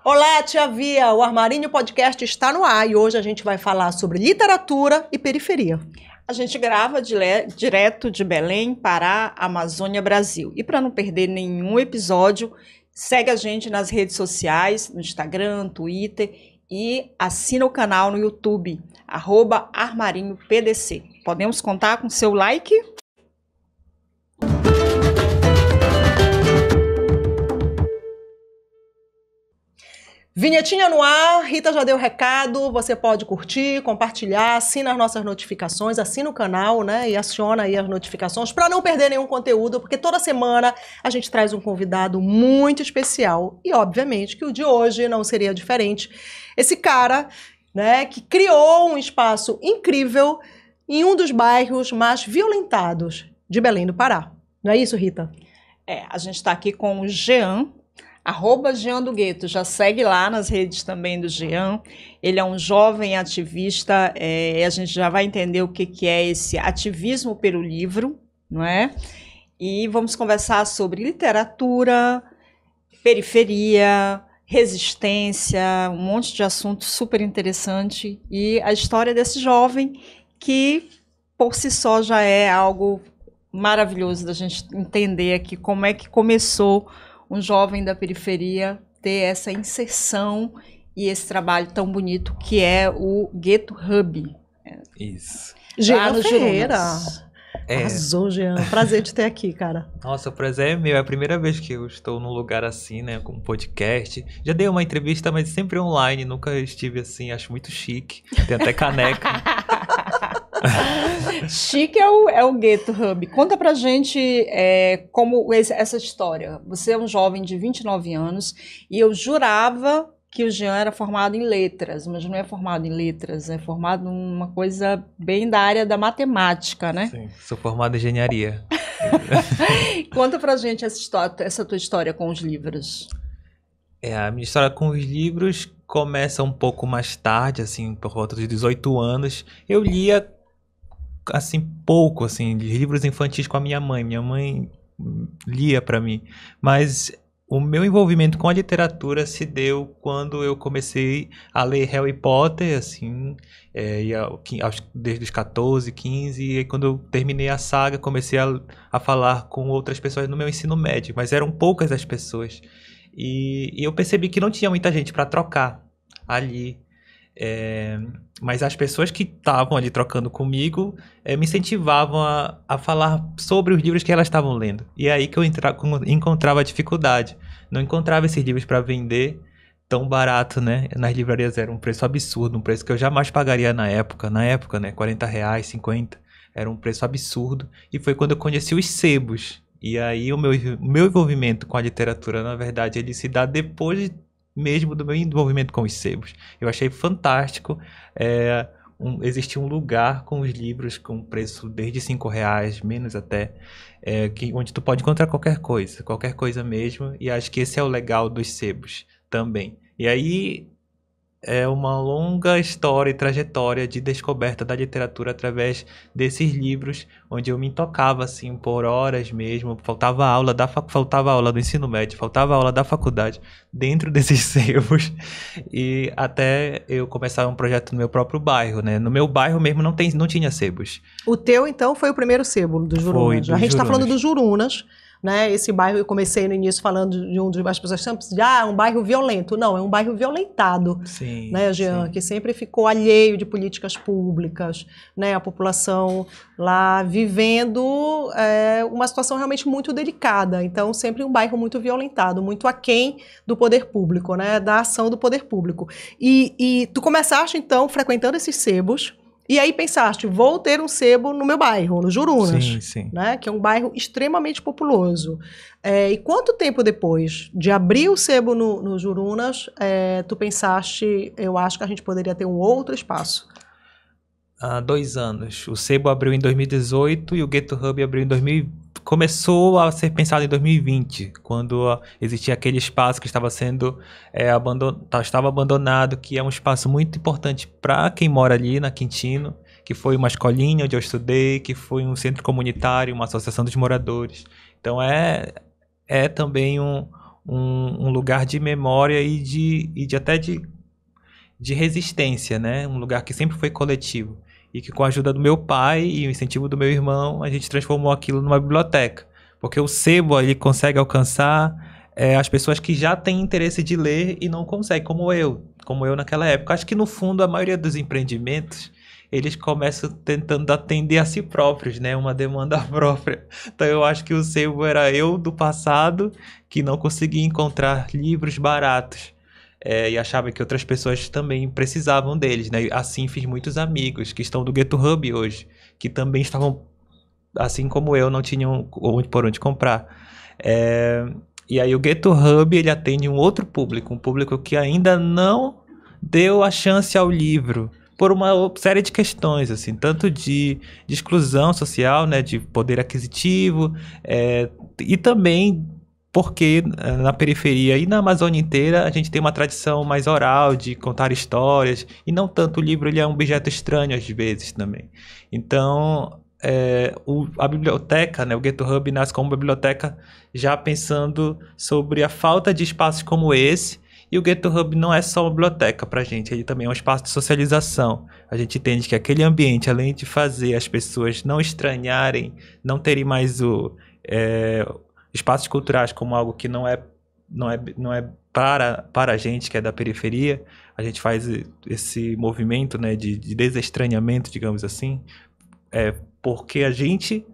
Olá, tia Via! O Armarinho Podcast está no ar e hoje a gente vai falar sobre literatura e periferia. A gente grava direto de Belém, Pará, Amazônia, Brasil. E para não perder nenhum episódio, segue a gente nas redes sociais, no Instagram, Twitter e assina o canal no YouTube, @armarinhopdc. Podemos contar com seu like? Vinhetinha no ar, Rita já deu o recado, você pode curtir, compartilhar, assina as nossas notificações, assina o canal, né, e aciona aí as notificações para não perder nenhum conteúdo, porque toda semana a gente traz um convidado muito especial e, obviamente, que o de hoje não seria diferente. Esse cara, né, que criou um espaço incrível em um dos bairros mais violentados de Belém do Pará. Não é isso, Rita? A gente está aqui com o Jean, @Jean do Gueto, já segue lá nas redes também do Jean. Ele é um jovem ativista, a gente já vai entender o que é esse ativismo pelo livro, não é? E vamos conversar sobre literatura, periferia, resistência, um monte de assunto super interessante e a história desse jovem que por si só já é algo maravilhoso da gente entender aqui como é que começou um jovem da periferia ter essa inserção e esse trabalho tão bonito que é o Gueto Hub. Isso. Jean Ferreira. Arrasou, Jean. Prazer te ter aqui, cara. Nossa, o prazer é meu. É a primeira vez que eu estou num lugar assim, né, com um podcast. Já dei uma entrevista, mas sempre online. Nunca estive assim. Acho muito chique. Tem até caneca. Chique é o Gueto Hub. Conta pra gente como essa história. Você é um jovem de 29 anos e eu jurava que o Jean era formado em letras, mas não é formado em letras, é formado numa coisa bem da área da matemática, né? Sim, sou formado em engenharia. Conta pra gente essa tua história com os livros. A minha história com os livros começa um pouco mais tarde, assim, por volta de 18 anos. Eu lia assim, pouco, assim, livros infantis com a minha mãe. Minha mãe lia para mim. Mas o meu envolvimento com a literatura se deu quando eu comecei a ler Harry Potter, assim, desde os 14, 15. E aí, quando eu terminei a saga, comecei a falar com outras pessoas no meu ensino médio. Mas eram poucas as pessoas. E eu percebi que não tinha muita gente para trocar ali. Mas as pessoas que estavam ali trocando comigo me incentivavam a falar sobre os livros que elas estavam lendo. E é aí que eu encontrava dificuldade. Não encontrava esses livros para vender tão barato, né? Nas livrarias era um preço absurdo, um preço que eu jamais pagaria na época, né? R$40, 50, era um preço absurdo. E foi quando eu conheci os sebos. E aí o meu envolvimento com a literatura, na verdade, ele se dá depois mesmo do meu envolvimento com os sebos. Eu achei fantástico existir um lugar com os livros com preço desde R$5, menos até, onde tu pode encontrar qualquer coisa mesmo, e acho que esse é o legal dos sebos também. E aí é uma longa história e trajetória de descoberta da literatura através desses livros, onde eu me tocava assim por horas mesmo. Faltava aula do ensino médio, faltava aula da faculdade dentro desses sebos, e até eu começar um projeto no meu próprio bairro, né? No meu bairro mesmo não tinha sebos. O teu, então, foi o primeiro sebo do Jurunas. A gente está falando do Jurunas, né? Esse bairro, eu comecei no início falando de as pessoas sempre dizem, é um bairro violento. Não, é um bairro violentado, sim, né, Jean? Sim. Que sempre ficou alheio de políticas públicas, né? A população lá vivendo uma situação realmente muito delicada. Então, sempre um bairro muito violentado, muito aquém do poder público, né? Da ação do poder público. E tu começaste, então, frequentando esses sebos. E aí pensaste, vou ter um sebo no meu bairro, no Jurunas, sim. Né, que é um bairro extremamente populoso. E quanto tempo depois de abrir o sebo no Jurunas, tu pensaste, eu acho que a gente poderia ter um outro espaço? Há 2 anos. O sebo abriu em 2018 e o Gueto Hub abriu em 2020. Começou a ser pensado em 2020, quando existia aquele espaço que estava sendo estava abandonado, que é um espaço muito importante para quem mora ali na Quintino, que foi uma escolinha onde eu estudei, que foi um centro comunitário, uma associação dos moradores. Então é também um lugar de memória e até de resistência, né? Um lugar que sempre foi coletivo. E que com a ajuda do meu pai e o incentivo do meu irmão, a gente transformou aquilo numa biblioteca. Porque o sebo, ele consegue alcançar as pessoas que já têm interesse de ler e não conseguem, como eu naquela época. Acho que no fundo a maioria dos empreendimentos, eles começam tentando atender a si próprios, né? Uma demanda própria. Então eu acho que o sebo era eu do passado, que não conseguia encontrar livros baratos. E achava que outras pessoas também precisavam deles, né? Assim fiz muitos amigos que estão do Gueto Hub hoje, que também estavam, assim como eu, não tinham por onde comprar. E aí o Gueto Hub, ele atende um outro público, um público que ainda não deu a chance ao livro, por uma série de questões, assim, tanto de exclusão social, né, de poder aquisitivo, e também porque na periferia e na Amazônia inteira a gente tem uma tradição mais oral de contar histórias, e não tanto o livro, ele é um objeto estranho às vezes também. Então a biblioteca, né, o Gueto Hub nasce como biblioteca já pensando sobre a falta de espaços como esse. E o Gueto Hub não é só uma biblioteca pra gente, ele também é um espaço de socialização. A gente entende que aquele ambiente, além de fazer as pessoas não estranharem, não terem mais espaços culturais como algo que não é para a gente que é da periferia, a gente faz esse movimento, né, de desestranhamento, digamos assim, porque a gente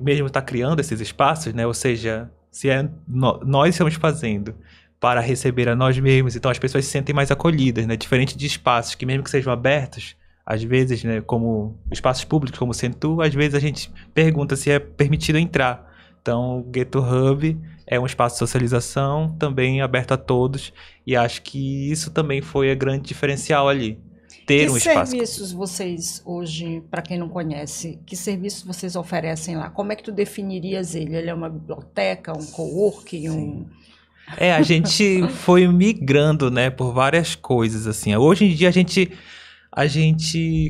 mesmo está criando esses espaços, né, ou seja, se nós estamos fazendo para receber a nós mesmos, então as pessoas se sentem mais acolhidas, né, diferente de espaços que mesmo que sejam abertos, às vezes, né, como espaços públicos como o Centro, às vezes a gente pergunta se é permitido entrar. Então, o Gueto Hub é um espaço de socialização, também aberto a todos, e acho que isso também foi a grande diferencial ali. Ter um espaço. Que serviços vocês hoje, para quem não conhece, que serviços vocês oferecem lá? Como é que tu definirias ele? Ele é uma biblioteca, um coworking, a gente foi migrando, né, por várias coisas, assim. Hoje em dia a gente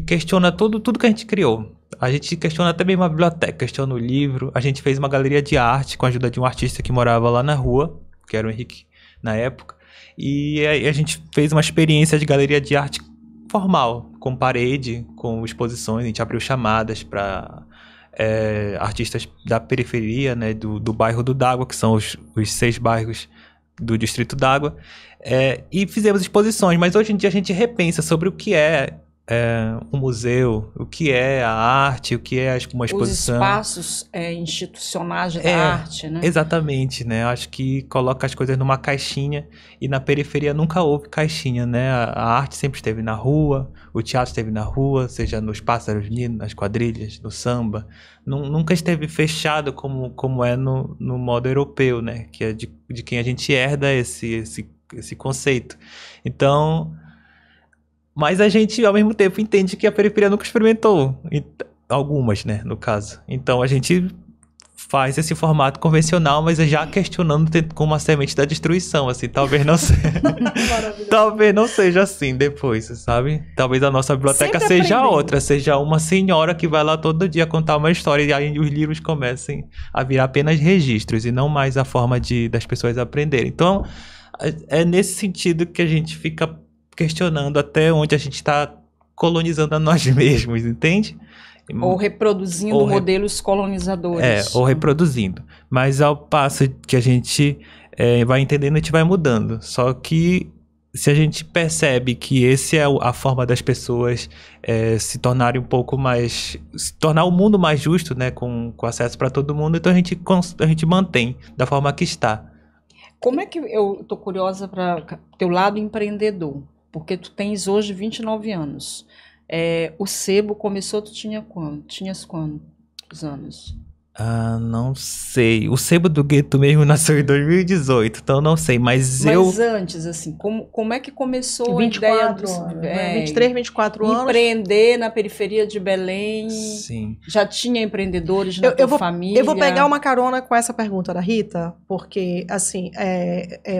questiona tudo que a gente criou. A gente questiona até mesmo a biblioteca, questiona o livro. A gente fez uma galeria de arte com a ajuda de um artista que morava lá na rua, que era o Henrique na época. E a gente fez uma experiência de galeria de arte formal, com parede, com exposições. A gente abriu chamadas para artistas da periferia, né, do bairro do D'Água, que são os 6 bairros do Distrito d'Água, e fizemos exposições, mas hoje em dia a gente repensa sobre o que é um museu, o que é a arte, o que é uma exposição. Os espaços institucionais da arte, né? Exatamente, né? Acho que coloca as coisas numa caixinha, e na periferia nunca houve caixinha, né? A arte sempre esteve na rua, o teatro esteve na rua, seja nos Pássaros Ninos, nas quadrilhas, no samba. Nunca esteve fechado como é no modo europeu, né? Que é de quem a gente herda esse conceito. Então, mas a gente, ao mesmo tempo, entende que a periferia nunca experimentou. Algumas, né, no caso. Então, a gente faz esse formato convencional, mas já questionando com uma semente da destruição, assim. Talvez não seja... talvez não seja assim depois, sabe? Talvez a nossa biblioteca seja outra. Seja uma senhora que vai lá todo dia contar uma história, e aí os livros comecem a virar apenas registros, e não mais a forma das pessoas aprenderem. Então, é nesse sentido que a gente fica questionando até onde a gente está colonizando a nós mesmos, entende? Ou reproduzindo modelos colonizadores. Ou reproduzindo. Mas ao passo que a gente vai entendendo, a gente vai mudando. Só que se a gente percebe que essa é a forma das pessoas se tornarem um pouco mais... se tornar o mundo mais justo, né, com acesso para todo mundo, então a gente mantém da forma que está. Como é que... eu tô curiosa para teu lado empreendedor. Porque tu tens hoje 29 anos. O sebo começou, tu tinhas quantos anos? Não sei. O sebo do Gueto mesmo nasceu em 2018, então não sei. Mas antes, assim, como é que começou 24 a ideia anos, 23, 24 anos. Empreender na periferia de Belém? Sim. Já tinha empreendedores na tua família? Eu vou pegar uma carona com essa pergunta da Rita, porque, assim,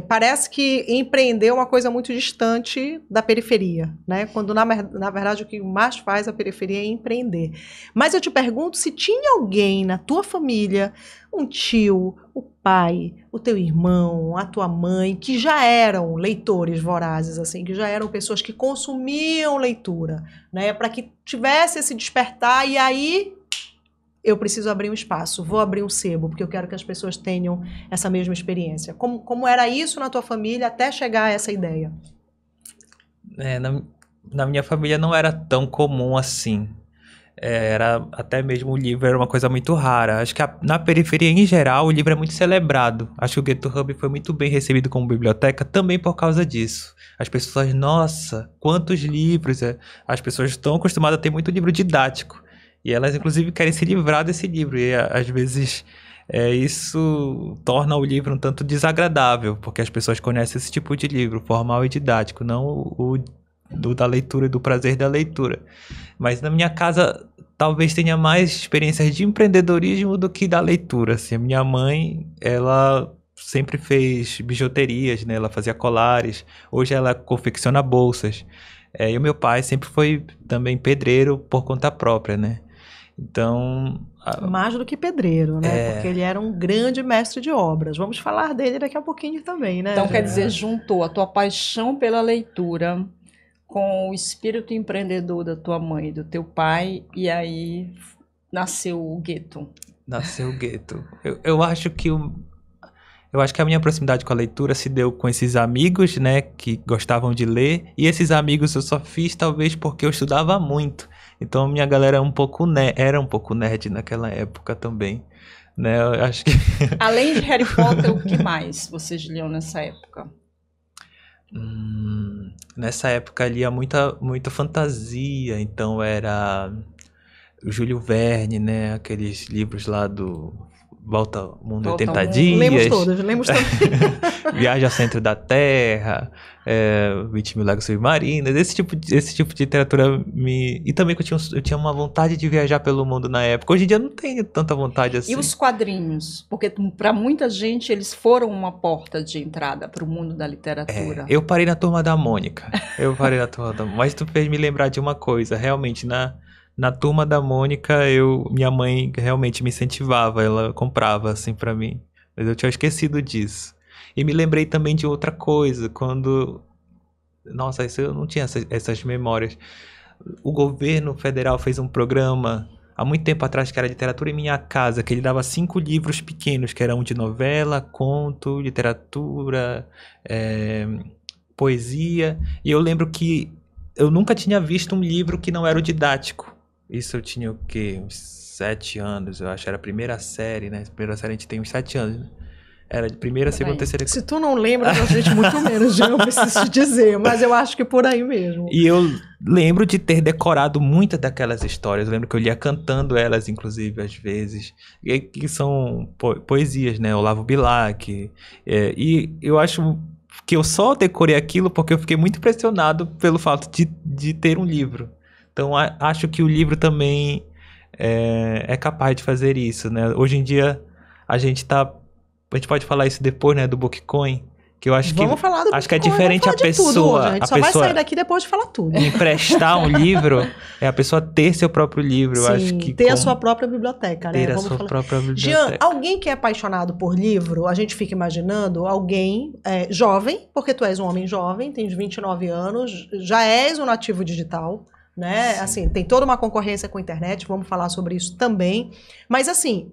parece que empreender é uma coisa muito distante da periferia, né? Quando, na verdade, o que mais faz a periferia é empreender. Mas eu te pergunto se tinha alguém na tua família um tio, o pai, o teu irmão, a tua mãe, que já eram leitores vorazes, assim, que já eram pessoas que consumiam leitura, né? Para que tivesse esse despertar, e aí eu preciso abrir um espaço, vou abrir um sebo, porque eu quero que as pessoas tenham essa mesma experiência. Como era isso na tua família até chegar a essa ideia? Na minha família não era tão comum assim. Era até mesmo o livro era uma coisa muito rara. Acho que na periferia em geral o livro é muito celebrado. Acho que o Ghetto Hub foi muito bem recebido como biblioteca também por causa disso. As pessoas, nossa, quantos livros! As pessoas estão acostumadas a ter muito livro didático. E elas inclusive querem se livrar desse livro. E às vezes isso torna o livro um tanto desagradável, porque as pessoas conhecem esse tipo de livro, formal e didático, não o da leitura e do prazer da leitura. Mas na minha casa talvez tenha mais experiências de empreendedorismo do que da leitura. Assim, a minha mãe, ela sempre fez bijuterias, né? Ela fazia colares. Hoje ela confecciona bolsas. E o meu pai sempre foi também pedreiro por conta própria, né? Então... Mais do que pedreiro, né? Porque ele era um grande mestre de obras. Vamos falar dele daqui a pouquinho também, né? Então, quer dizer, juntou a tua paixão pela leitura com o espírito empreendedor da tua mãe e do teu pai, e aí nasceu o Gueto. Nasceu o Gueto. Eu acho que a minha proximidade com a leitura se deu com esses amigos, né, que gostavam de ler, e esses amigos eu só fiz talvez porque eu estudava muito. Então a minha galera era um pouco nerd naquela época também, né? Eu acho que além de Harry Potter, o que mais vocês liam nessa época? Nessa época lia muita fantasia, então era o Júlio Verne, né? Aqueles livros lá do Volta ao Mundo em 80 Dias. Lemos todos. Viagem ao Centro da Terra, 20 Mil Léguas Submarinas, esse tipo de literatura E também que eu tinha uma vontade de viajar pelo mundo na época. Hoje em dia eu não tenho tanta vontade assim. E os quadrinhos? Porque para muita gente eles foram uma porta de entrada para o mundo da literatura. Eu parei na Turma da Mônica. Mas tu fez me lembrar de uma coisa. Realmente, na Turma da Mônica, minha mãe realmente me incentivava, ela comprava assim pra mim, mas eu tinha esquecido disso. E me lembrei também de outra coisa, nossa, isso eu não tinha essas memórias. O governo federal fez um programa há muito tempo atrás que era Literatura em Minha Casa, que ele dava 5 livros pequenos, que eram de novela, conto, literatura, poesia, e eu lembro que eu nunca tinha visto um livro que não era o didático. Isso eu tinha o quê? Uns 7 anos, eu acho. Era a primeira série, né? Primeira série a gente tem uns 7 anos. Era de primeira, segunda, terceira... Se tu não lembra, a gente muito menos, eu não preciso te dizer. Mas eu acho que por aí mesmo. E eu lembro de ter decorado muitas daquelas histórias. Eu lembro que eu lia cantando elas, inclusive, às vezes. E que são poesias, né? Olavo Bilac. E eu acho que eu só decorei aquilo porque eu fiquei muito impressionado pelo fato de ter um livro. Então, acho que o livro também é capaz de fazer isso, né? Hoje em dia, a gente pode falar isso depois, né? Do Bookcoin, que eu acho vamos falar do acho que é Bookcoin, diferente a pessoa... Tudo hoje. A gente só vai sair daqui depois de falar tudo. Emprestar um livro é a pessoa ter seu próprio livro. Sim, eu acho que ter a sua própria biblioteca, né? Ter a sua própria biblioteca. Jean, alguém que é apaixonado por livro, a gente fica imaginando alguém jovem, porque tu és um homem jovem, tens 29 anos, já és um nativo digital, né? Sim. Assim, tem toda uma concorrência com a internet, vamos falar sobre isso também. Mas assim,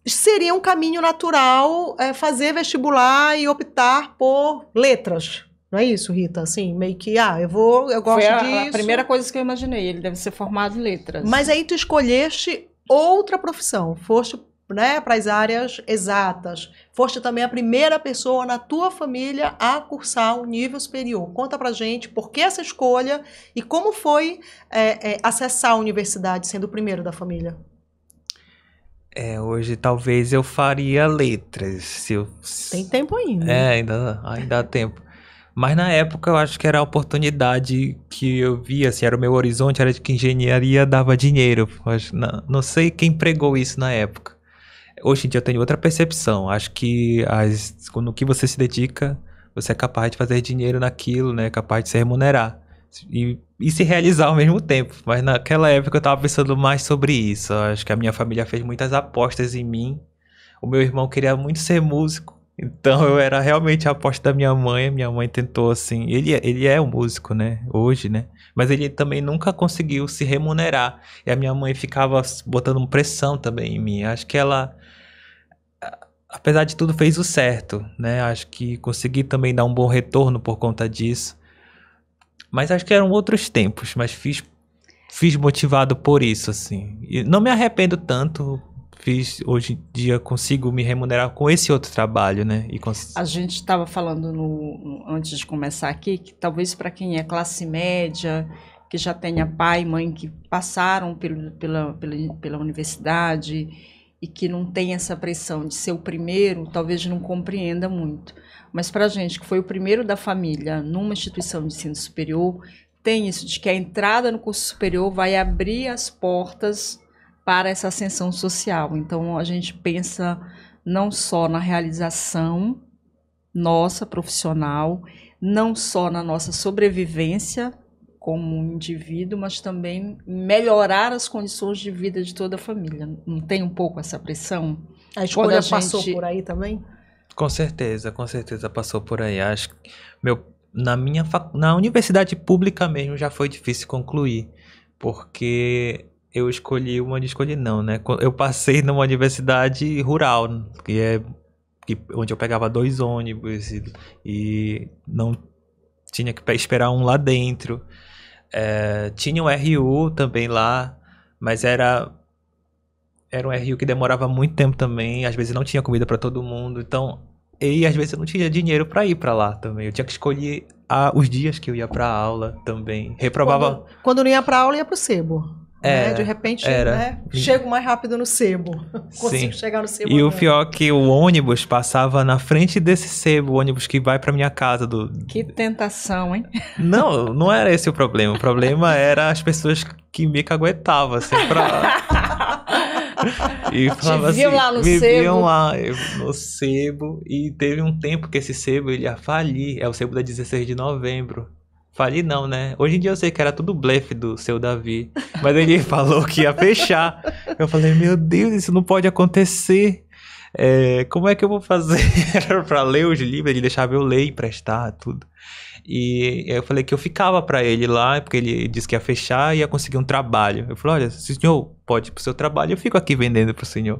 seria um caminho natural fazer vestibular e optar por letras. Não é isso, Rita? Assim, meio que, eu gosto disso. Foi a primeira coisa que eu imaginei, ele deve ser formado em letras. Mas aí tu escolheste outra profissão, foste, né, para as áreas exatas. Foste também a primeira pessoa na tua família a cursar um nível superior. Conta pra gente por que essa escolha e como foi acessar a universidade sendo o primeiro da família. Hoje talvez eu faria letras. Tem tempo ainda. Ainda há tempo. Mas na época eu acho que era a oportunidade que eu via, assim, era o meu horizonte, era de que engenharia dava dinheiro. Não sei quem pregou isso na época. Hoje em dia eu tenho outra percepção. Acho que no que você se dedica, você é capaz de fazer dinheiro naquilo, né? Capaz de se remunerar. e se realizar ao mesmo tempo. Mas naquela época eu tava pensando mais sobre isso. Eu acho que a minha família fez muitas apostas em mim. O meu irmão queria muito ser músico. Então eu era realmente a aposta da minha mãe. Minha mãe tentou assim. Ele é um músico, né? Hoje, né? Mas ele também nunca conseguiu se remunerar. E a minha mãe ficava botando pressão também em mim. Acho que ela, apesar de tudo, fez o certo, né? Acho que consegui também dar um bom retorno por conta disso. Mas acho que eram outros tempos, mas fiz motivado por isso, assim. E não me arrependo tanto. Hoje em dia consigo me remunerar com esse outro trabalho, né? A gente estava falando antes de começar aqui que talvez para quem é classe média, que já tenha pai e mãe que passaram pela universidade e que não tem essa pressão de ser o primeiro, talvez não compreenda muito. Mas para a gente que foi o primeiro da família numa instituição de ensino superior, tem isso de que a entrada no curso superior vai abrir as portas para essa ascensão social. Então, a gente pensa não só na realização nossa profissional, não só na nossa sobrevivência como indivíduo, mas também melhorar as condições de vida de toda a família. Não tem um pouco essa pressão? A escolha passou por aí também? Com certeza passou por aí. Acho que na universidade pública mesmo já foi difícil concluir, porque eu escolhi não, né? Eu passei numa universidade rural, onde eu pegava 2 ônibus e não tinha que esperar um lá dentro. Tinha um RU também lá, mas era um RU que demorava muito tempo também. Às vezes não tinha comida para todo mundo, então às vezes eu não tinha dinheiro para ir para lá também. Eu tinha que escolher os dias que eu ia para aula também. Reprovava. Quando não ia para aula, ia para o sebo. Né? De repente, né? Chego mais rápido no sebo. Consigo chegar no sebo. E o pior é que o ônibus passava na frente desse sebo, o ônibus que vai pra minha casa. Que tentação, hein? Não era esse o problema. O problema era as pessoas que me caguetavam, assim, e falava assim, lá no viviam sebo. lá no sebo. E teve um tempo que esse sebo ele ia falir. É o sebo da 16 de novembro. Falei não, né? Hoje em dia eu sei que era tudo blefe do seu Davi. Mas ele falou que ia fechar. Eu falei, meu Deus, isso não pode acontecer. Como é que eu vou fazer? Era pra ler os livros, ele deixava eu ler e emprestar tudo. E eu falei que eu ficava pra ele lá, porque ele disse que ia fechar e ia conseguir um trabalho. Eu falei, olha, se o senhor pode ir pro seu trabalho, eu fico aqui vendendo pro senhor.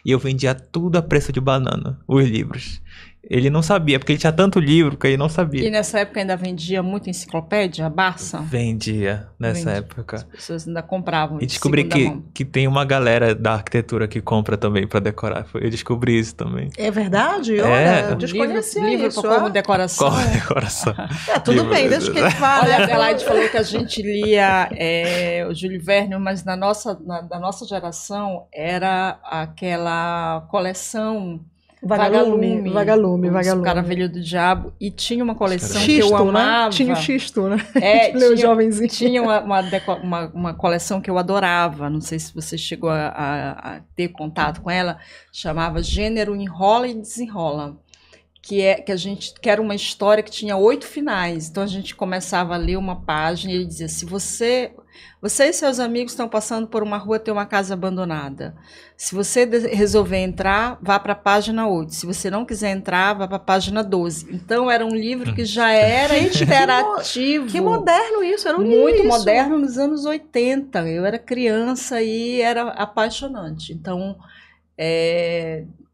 E eu vendia tudo a preço de banana, os livros. Ele não sabia, porque ele tinha tanto livro que ele não sabia. E nessa época ainda vendia muito enciclopédia, a Barça? Vendia, nessa época. As pessoas ainda compravam. E descobri que tem uma galera da arquitetura que compra também pra decorar. Eu descobri isso também. É verdade? Olha, eu desconhecia livro isso. Como decoração. Como decoração. Tudo bem, deixa que ele fale. Olha, a Adelaide falou que a gente lia o Júlio Verne, mas da nossa geração era aquela coleção Vagalume. Os Caravelho do Diabo. E tinha uma coleção que eu amava. Né? Tinha o Xisto, né? Tinha uma coleção que eu adorava. Não sei se você chegou a ter contato com ela. Chamava Gênero Enrola e Desenrola. Que era uma história que tinha 8 finais. Então a gente começava a ler uma página e ele dizia: se você e seus amigos estão passando por uma rua, tem uma casa abandonada. Se você resolver entrar, vá para a página 8. Se você não quiser entrar, vá para a página 12. Então era um livro que já era interativo. Que moderno isso, era muito moderno nos anos 80. Eu era criança e era apaixonante. Então,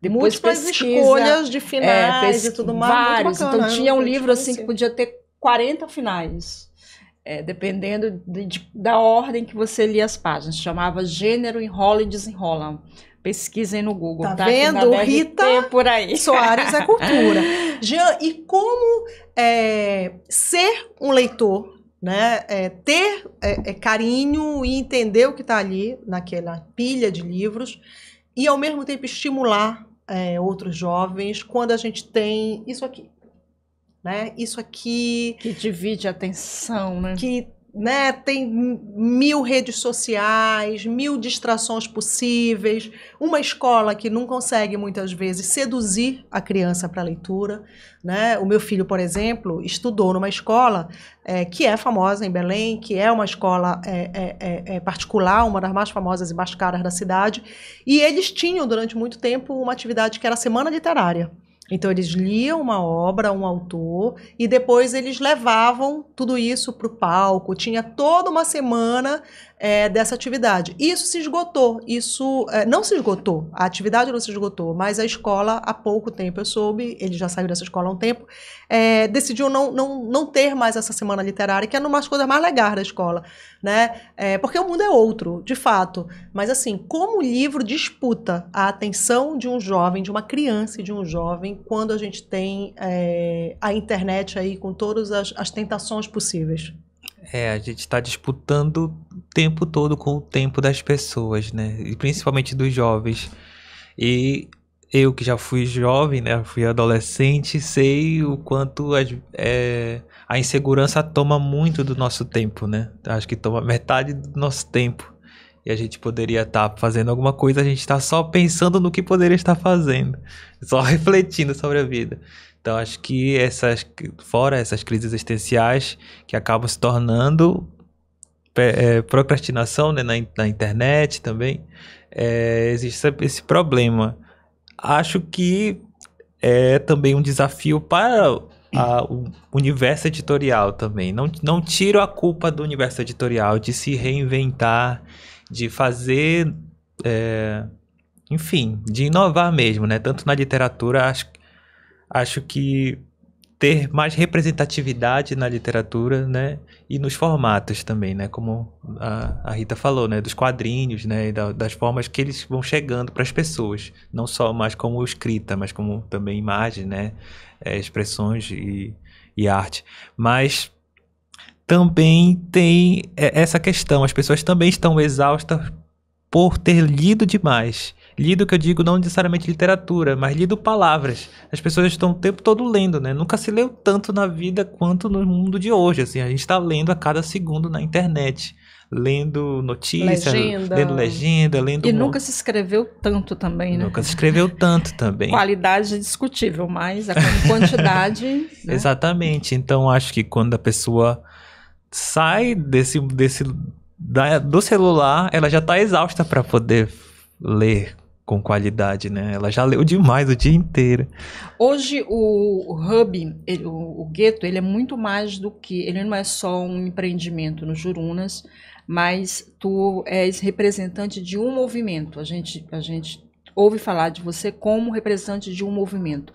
depois múltiplas escolhas de finais e tudo mais. Vários. Bacana, então tinha um livro assim que podia ter 40 finais. Dependendo da ordem que você lia as páginas. Chamava Gênero Enrola e Desenrola. Pesquisem no Google. Tá vendo? Rita por aí. Soares é cultura. Jean, e como ser um leitor, né? Ter carinho e entender o que está ali naquela pilha de livros e ao mesmo tempo estimular outros jovens quando a gente tem isso aqui. Né? Isso aqui... Que divide a atenção, né? Que né, tem 1000 redes sociais, 1000 distrações possíveis, uma escola que não consegue muitas vezes seduzir a criança para a leitura, né? O meu filho, por exemplo, estudou numa escola que é famosa em Belém, que é uma escola particular, uma das mais famosas e mais caras da cidade, e eles tinham durante muito tempo uma atividade que era a Semana Literária. Então, eles liam uma obra, um autor, e depois eles levavam tudo isso para o palco. Tinha toda uma semana dessa atividade. Isso se esgotou. Isso não se esgotou. A atividade não se esgotou, mas a escola, há pouco tempo, eu soube, ele já saiu dessa escola há um tempo, decidiu não ter mais essa semana literária, que é uma das coisas mais legais da escola, né? Porque o mundo é outro, de fato. Mas, assim, como o livro disputa a atenção de um jovem, de uma criança e de um jovem, quando a gente tem a internet aí com todas as tentações possíveis. A gente está disputando o tempo todo com o tempo das pessoas, né? E principalmente dos jovens. E eu que já fui jovem, né? Fui adolescente, sei o quanto a insegurança toma muito do nosso tempo, né? Acho que toma metade do nosso tempo. E a gente poderia estar fazendo alguma coisa, a gente está só pensando no que poderia estar fazendo. Só refletindo sobre a vida. Então, acho que fora essas crises existenciais que acabam se tornando procrastinação, né, na internet também, existe esse problema. Acho que é também um desafio para o universo editorial também. Não tiro a culpa do universo editorial de se reinventar, de fazer, enfim, de inovar mesmo, né? Tanto na literatura, acho que ter mais representatividade na literatura, né? E nos formatos também, né? Como a Rita falou, né? Dos quadrinhos, né? E das formas que eles vão chegando para as pessoas. Não só mais como escrita, mas como também imagem, né? Expressões e arte. Mas também tem essa questão. As pessoas também estão exaustas por ter lido demais. Lido, que eu digo, não necessariamente literatura, mas lido palavras. As pessoas estão o tempo todo lendo, né? Nunca se leu tanto na vida quanto no mundo de hoje, assim. A gente está lendo a cada segundo na internet. Lendo notícias, lendo legenda, lendo... E nunca se escreveu tanto também, né? Nunca se escreveu tanto também. Qualidade é discutível, mas a quantidade... né? Exatamente. Então, acho que quando a pessoa sai do celular, ela já está exausta para poder ler com qualidade, né? Ela já leu demais o dia inteiro. Hoje o Hub, o Gueto, ele é muito mais do que... Ele não é só um empreendimento no Jurunas, mas tu és representante de um movimento. A gente ouve falar de você como representante de um movimento.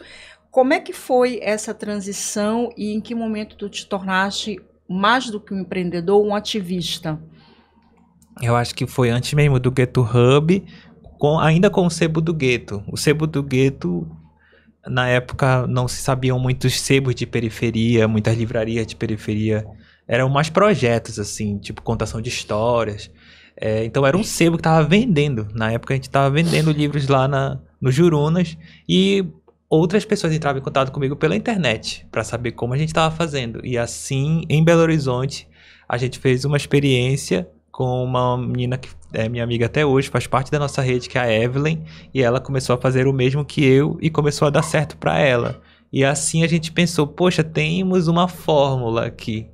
Como é que foi essa transição e em que momento tu te tornaste, mais do que um empreendedor, um ativista? Eu acho que foi antes mesmo do Gueto Hub, ainda com o Sebo do Gueto. O Sebo do Gueto, na época, não se sabiam muitos sebos de periferia, muitas livrarias de periferia. Eram mais projetos, assim, tipo contação de histórias. Então era um sebo que estava vendendo. Na época a gente estava vendendo livros lá no Jurunas e outras pessoas entravam em contato comigo pela internet para saber como a gente estava fazendo. E assim, em Belo Horizonte, a gente fez uma experiência com uma menina que é minha amiga até hoje, faz parte da nossa rede, que é a Evelyn, e ela começou a fazer o mesmo que eu e começou a dar certo para ela. E assim a gente pensou, poxa, temos uma fórmula aqui.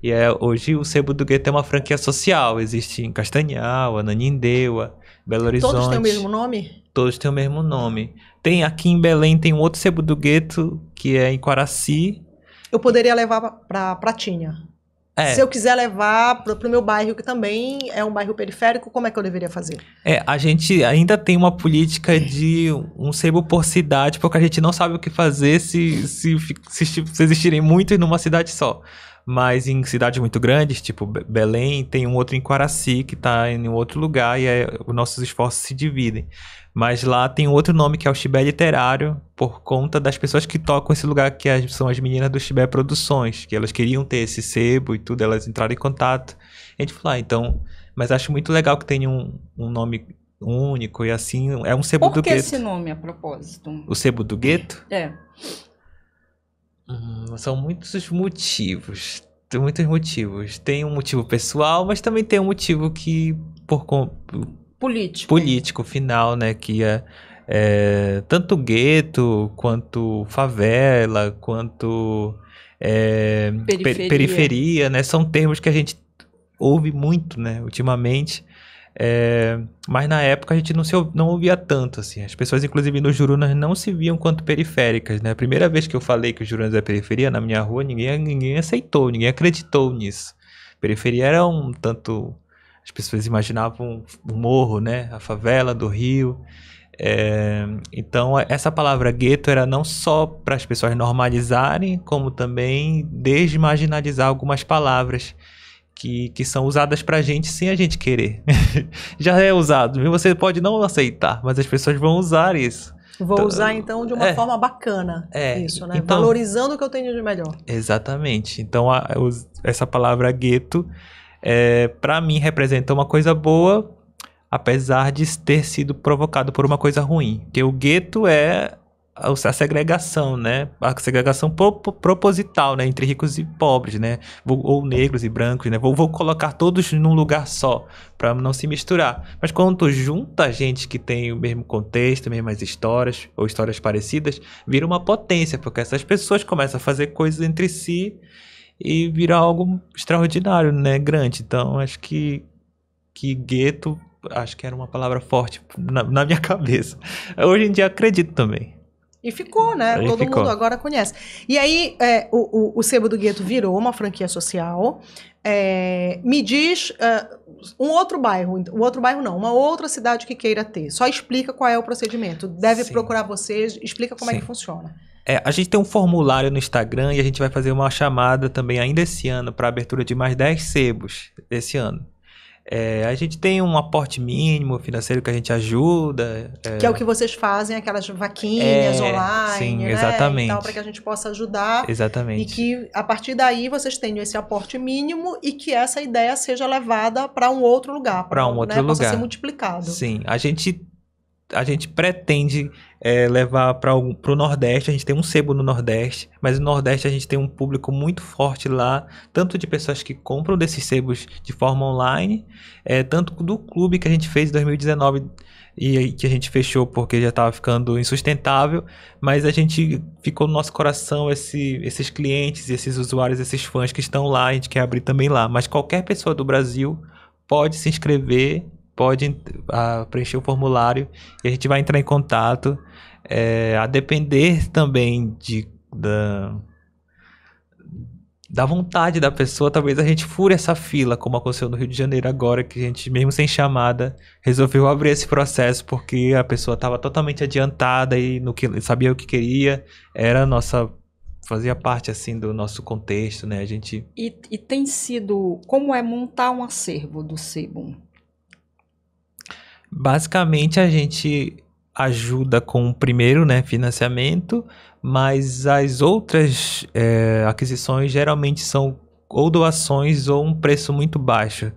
E hoje o Sebo do Gueto é uma franquia social, existe em Castanhal, Ananindeua, Belo Horizonte. Todos têm o mesmo nome? Todos têm o mesmo nome. Tem aqui em Belém, tem um outro Sebo do Gueto, que é em Quaraci. Eu poderia levar para Pratinha. Se eu quiser levar para o meu bairro, que também é um bairro periférico, como é que eu deveria fazer? A gente ainda tem uma política de um sebo por cidade, porque a gente não sabe o que fazer se existirem muitos numa cidade só. Mas em cidades muito grandes, tipo Belém, tem um outro em Quaraci, que está em outro lugar, e os nossos esforços se dividem. Mas lá tem outro nome, que é o Chibé Literário, por conta das pessoas que tocam esse lugar, que são as meninas do Chibé Produções, que elas queriam ter esse sebo e tudo, elas entraram em contato. A gente falou, então... Mas acho muito legal que tenha um nome único, e assim, é um sebo do Gueto. Por que esse nome, a propósito? O Sebo do Gueto? É. São muitos os motivos. Tem muitos motivos. Tem um motivo pessoal, mas também tem um motivo que político final, né? Que é tanto gueto, quanto favela, quanto periferia, né? São termos que a gente ouve muito, né? Ultimamente. Mas na época a gente não ouvia tanto, assim. As pessoas, inclusive no Jurunas, não se viam quanto periféricas, né? A primeira vez que eu falei que o Jurunas é periferia, na minha rua, ninguém aceitou, ninguém acreditou nisso. Periferia era um tanto... As pessoas imaginavam o morro, né? A favela do Rio. Então, essa palavra gueto era não só para as pessoas normalizarem, como também desmarginalizar algumas palavras que são usadas pra gente sem a gente querer. Já é usado, você pode não aceitar, mas as pessoas vão usar isso. Vou usar então de uma forma bacana, isso, né? Então, valorizando o que eu tenho de melhor. Exatamente. Então essa palavra gueto, pra mim, representa uma coisa boa, apesar de ter sido provocado por uma coisa ruim. Porque o gueto é a segregação, né? A segregação proposital, né? Entre ricos e pobres, né? Ou negros e brancos, né? Vou colocar todos num lugar só, para não se misturar. Mas quando tu junta gente que tem o mesmo contexto, mesmas histórias, ou histórias parecidas, vira uma potência, porque essas pessoas começam a fazer coisas entre si e vira algo extraordinário, né? Grande. Então, acho que gueto, acho que era uma palavra forte na minha cabeça. Hoje em dia acredito também. E ficou, né? Todo mundo agora conhece. E aí, o Sebo do Gueto virou uma franquia social. Me diz um outro bairro não, uma outra cidade que queira ter. Só explica qual é o procedimento. Deve procurar vocês, explica como é que funciona. A gente tem um formulário no Instagram e a gente vai fazer uma chamada também ainda esse ano para a abertura de mais 10 sebos esse ano. A gente tem um aporte mínimo financeiro que a gente ajuda. Que é o que vocês fazem, aquelas vaquinhas online, sim, né? Exatamente. Então, para que a gente possa ajudar. Exatamente. E que, a partir daí, vocês tenham esse aporte mínimo e que essa ideia seja levada para um outro lugar. Para um outro lugar. Possa ser multiplicado. Sim, a gente pretende levar para o Nordeste. A gente tem um sebo no Nordeste, mas no Nordeste a gente tem um público muito forte lá, tanto de pessoas que compram desses sebos de forma online, tanto do clube que a gente fez em 2019 e que a gente fechou porque já estava ficando insustentável, mas a gente ficou no nosso coração esses clientes, esses usuários, esses fãs que estão lá, a gente quer abrir também lá. Mas qualquer pessoa do Brasil pode se inscrever, pode preencher o formulário e a gente vai entrar em contato, a depender também da vontade da pessoa. Talvez a gente fure essa fila, como aconteceu no Rio de Janeiro agora, que a gente, mesmo sem chamada, resolveu abrir esse processo porque a pessoa estava totalmente adiantada e sabia o que queria, fazia parte assim do nosso contexto, né? E tem sido, como é montar um acervo do Sebo? Basicamente a gente ajuda com o primeiro, né, financiamento, mas as outras aquisições geralmente são ou doações ou um preço muito baixo.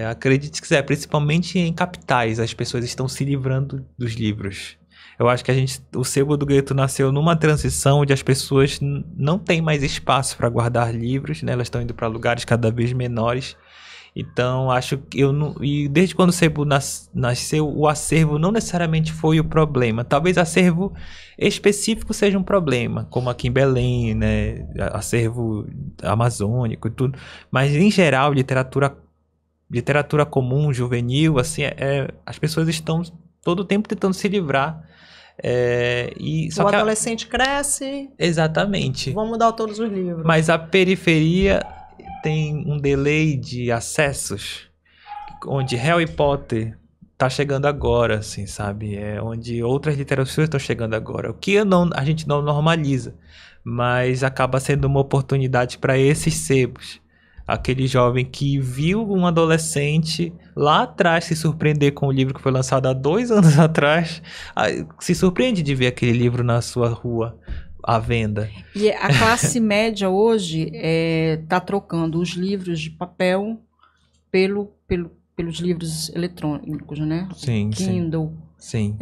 Acredite se quiser, principalmente em capitais, as pessoas estão se livrando dos livros. Eu acho que o Sebo do Gueto nasceu numa transição onde as pessoas não têm mais espaço para guardar livros, né? Elas estão indo para lugares cada vez menores. Então, acho que e desde quando o Sebo nasceu, o acervo não necessariamente foi o problema. Talvez acervo específico seja um problema, como aqui em Belém, né? Acervo amazônico e tudo. Mas, em geral, literatura comum, juvenil, assim, as pessoas estão todo o tempo tentando se livrar. O adolescente cresce. Exatamente. Vão mudar todos os livros. Mas a periferia tem um delay de acessos, onde Harry Potter tá chegando agora, assim, sabe? Onde outras literaturas estão chegando agora. O que a gente não normaliza, mas acaba sendo uma oportunidade para esses sebos. Aquele jovem que viu um adolescente lá atrás se surpreender com o livro que foi lançado há 2 anos atrás, se surpreende de ver aquele livro na sua rua à venda. E a classe média hoje está trocando os livros de papel pelos livros eletrônicos, né? Sim, Kindle. Sim.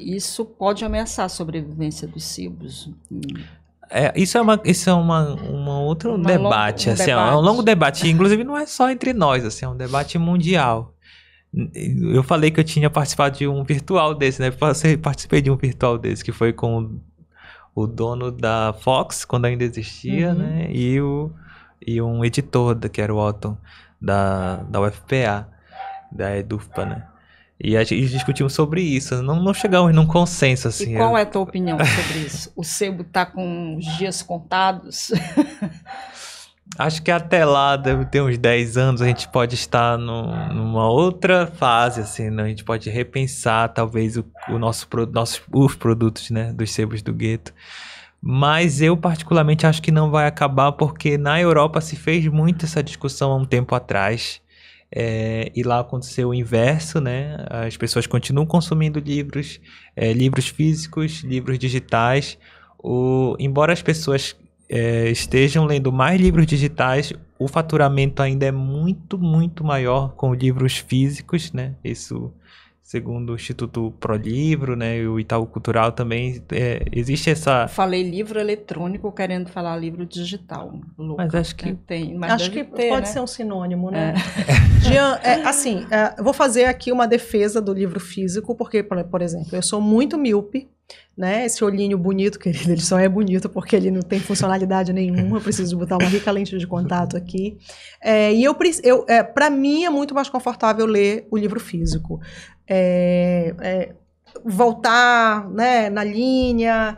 Isso pode ameaçar a sobrevivência dos sebos. Isso é um outro debate, assim, é um longo debate, inclusive não é só entre nós, assim, é um debate mundial. Eu falei que eu tinha participado de um virtual desse, né? Participei de um virtual desse, que foi com o dono da Fox, quando ainda existia, né? E um editor, que era o Otton, da UFPA, da EDUFPA, né? E a gente discutimos sobre isso, não chegamos num consenso, assim. E qual é a tua opinião sobre isso? O sebo tá com os dias contados? Acho que até lá, deve ter uns 10 anos, a gente pode estar numa outra fase, assim, né? A gente pode repensar, talvez, os produtos, né, dos sebos do gueto. Mas eu, particularmente, acho que não vai acabar, porque na Europa se fez muito essa discussão há um tempo atrás. E lá aconteceu o inverso, né? As pessoas continuam consumindo livros, livros físicos, livros digitais. Embora as pessoas estejam lendo mais livros digitais, o faturamento ainda é muito, muito maior com livros físicos, né? Isso, segundo o Instituto ProLivro, né? E o Itaú Cultural também, existe essa... Falei livro eletrônico querendo falar livro digital. Louca. Mas acho que... tem, mas acho que ter, pode né? ser um sinônimo, né? Jean, assim, vou fazer aqui uma defesa do livro físico, porque, por exemplo, eu sou muito míope, né? Esse olhinho bonito, querido, ele só é bonito porque ele não tem funcionalidade nenhuma. Eu preciso botar uma rica lente de contato aqui. Para mim é muito mais confortável ler o livro físico. Voltar, né, na linha,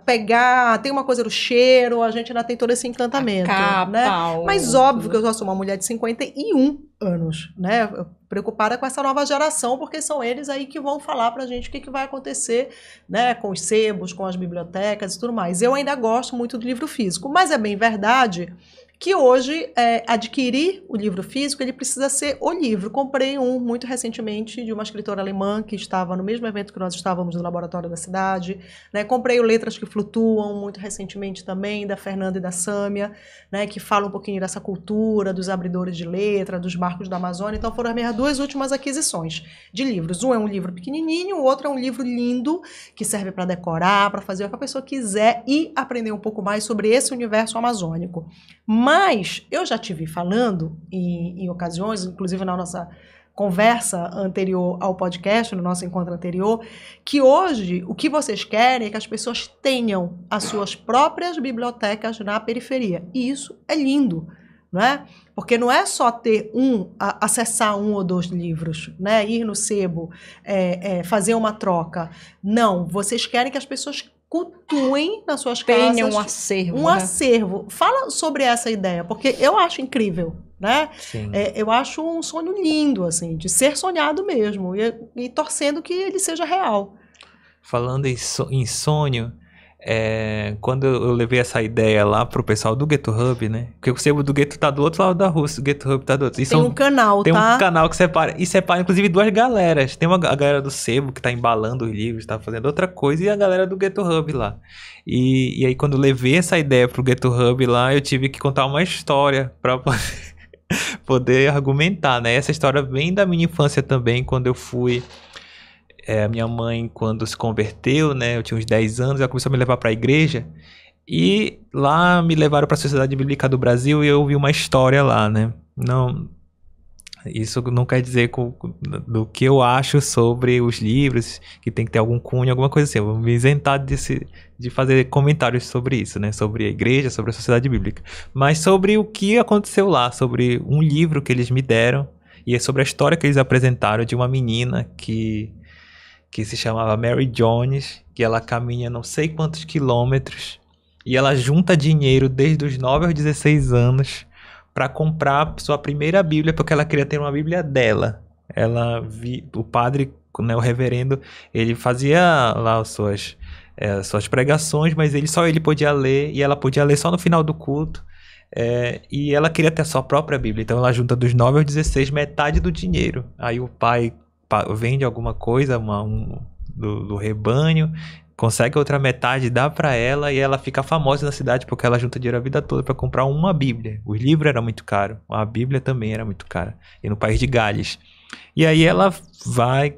pegar, tem uma coisa do cheiro, a gente ainda tem todo esse encantamento, capa, né? Mas óbvio que eu sou uma mulher de 51 anos, né? Preocupada com essa nova geração, porque são eles aí que vão falar pra gente o que vai acontecer, né, com os sebos, com as bibliotecas e tudo mais. Eu ainda gosto muito do livro físico, mas é bem verdade que hoje, adquirir o livro físico, ele precisa ser o livro. Comprei um muito recentemente de uma escritora alemã que estava no mesmo evento que nós estávamos no Laboratório da Cidade, né? Comprei o Letras que Flutuam muito recentemente também, da Fernanda e da Sâmia, né? Que fala um pouquinho dessa cultura, dos abridores de letra, dos marcos da Amazônia. Então foram as minhas duas últimas aquisições de livros. Um é um livro pequenininho, o outro é um livro lindo, que serve para decorar, para fazer o que a pessoa quiser e aprender um pouco mais sobre esse universo amazônico. Mas eu já te vi falando em ocasiões, inclusive na nossa conversa anterior ao podcast, no nosso encontro anterior, que hoje o que vocês querem é que as pessoas tenham as suas próprias bibliotecas na periferia. E isso é lindo, não é? Porque não é só ter acessar um ou dois livros, né? Ir no sebo, fazer uma troca. Não, vocês querem que as pessoas cultuem nas suas casas. Tenha um acervo. Um acervo. Fala sobre essa ideia, porque eu acho incrível, né? Sim. Eu acho um sonho lindo, assim, de ser sonhado mesmo, e torcendo que ele seja real. Falando em sonho, quando eu levei essa ideia lá pro pessoal do Gueto Hub, né? Porque o sebo do Gueto tá do outro lado da rua, o Gueto Hub tá do outro. Tem um canal, tem tá? Um canal que separa inclusive duas galeras. Tem a galera do sebo que tá embalando os livros, tá fazendo outra coisa, e a galera do Gueto Hub lá. E aí quando eu levei essa ideia pro Gueto Hub lá, eu tive que contar uma história pra poder argumentar, né? Essa história vem da minha infância também, quando eu fui... minha mãe, quando se converteu, né, eu tinha uns 10 anos, ela começou a me levar para a igreja, e lá me levaram para a Sociedade Bíblica do Brasil e eu ouvi uma história lá, né. Não, isso não quer dizer do que eu acho sobre os livros, que tem que ter algum cunho, alguma coisa assim. Eu vou me isentar de fazer comentários sobre isso, né, sobre a igreja, sobre a Sociedade Bíblica, mas sobre o que aconteceu lá, sobre um livro que eles me deram, e é sobre a história que eles apresentaram de uma menina que se chamava Mary Jones, que ela caminha não sei quantos quilômetros, e ela junta dinheiro desde os 9 aos 16 anos para comprar sua primeira Bíblia, porque ela queria ter uma Bíblia dela. O padre, né, o reverendo, ele fazia lá as suas pregações, mas só ele podia ler, e ela podia ler só no final do culto. E ela queria ter a sua própria Bíblia, então ela junta dos 9 aos 16 metade do dinheiro. Aí o pai vende alguma coisa do rebanho, consegue outra metade, dá pra ela, e ela fica famosa na cidade porque ela junta dinheiro a vida toda pra comprar uma Bíblia. O livro era muito caro, a Bíblia também era muito cara, e no país de Gales. E aí ela vai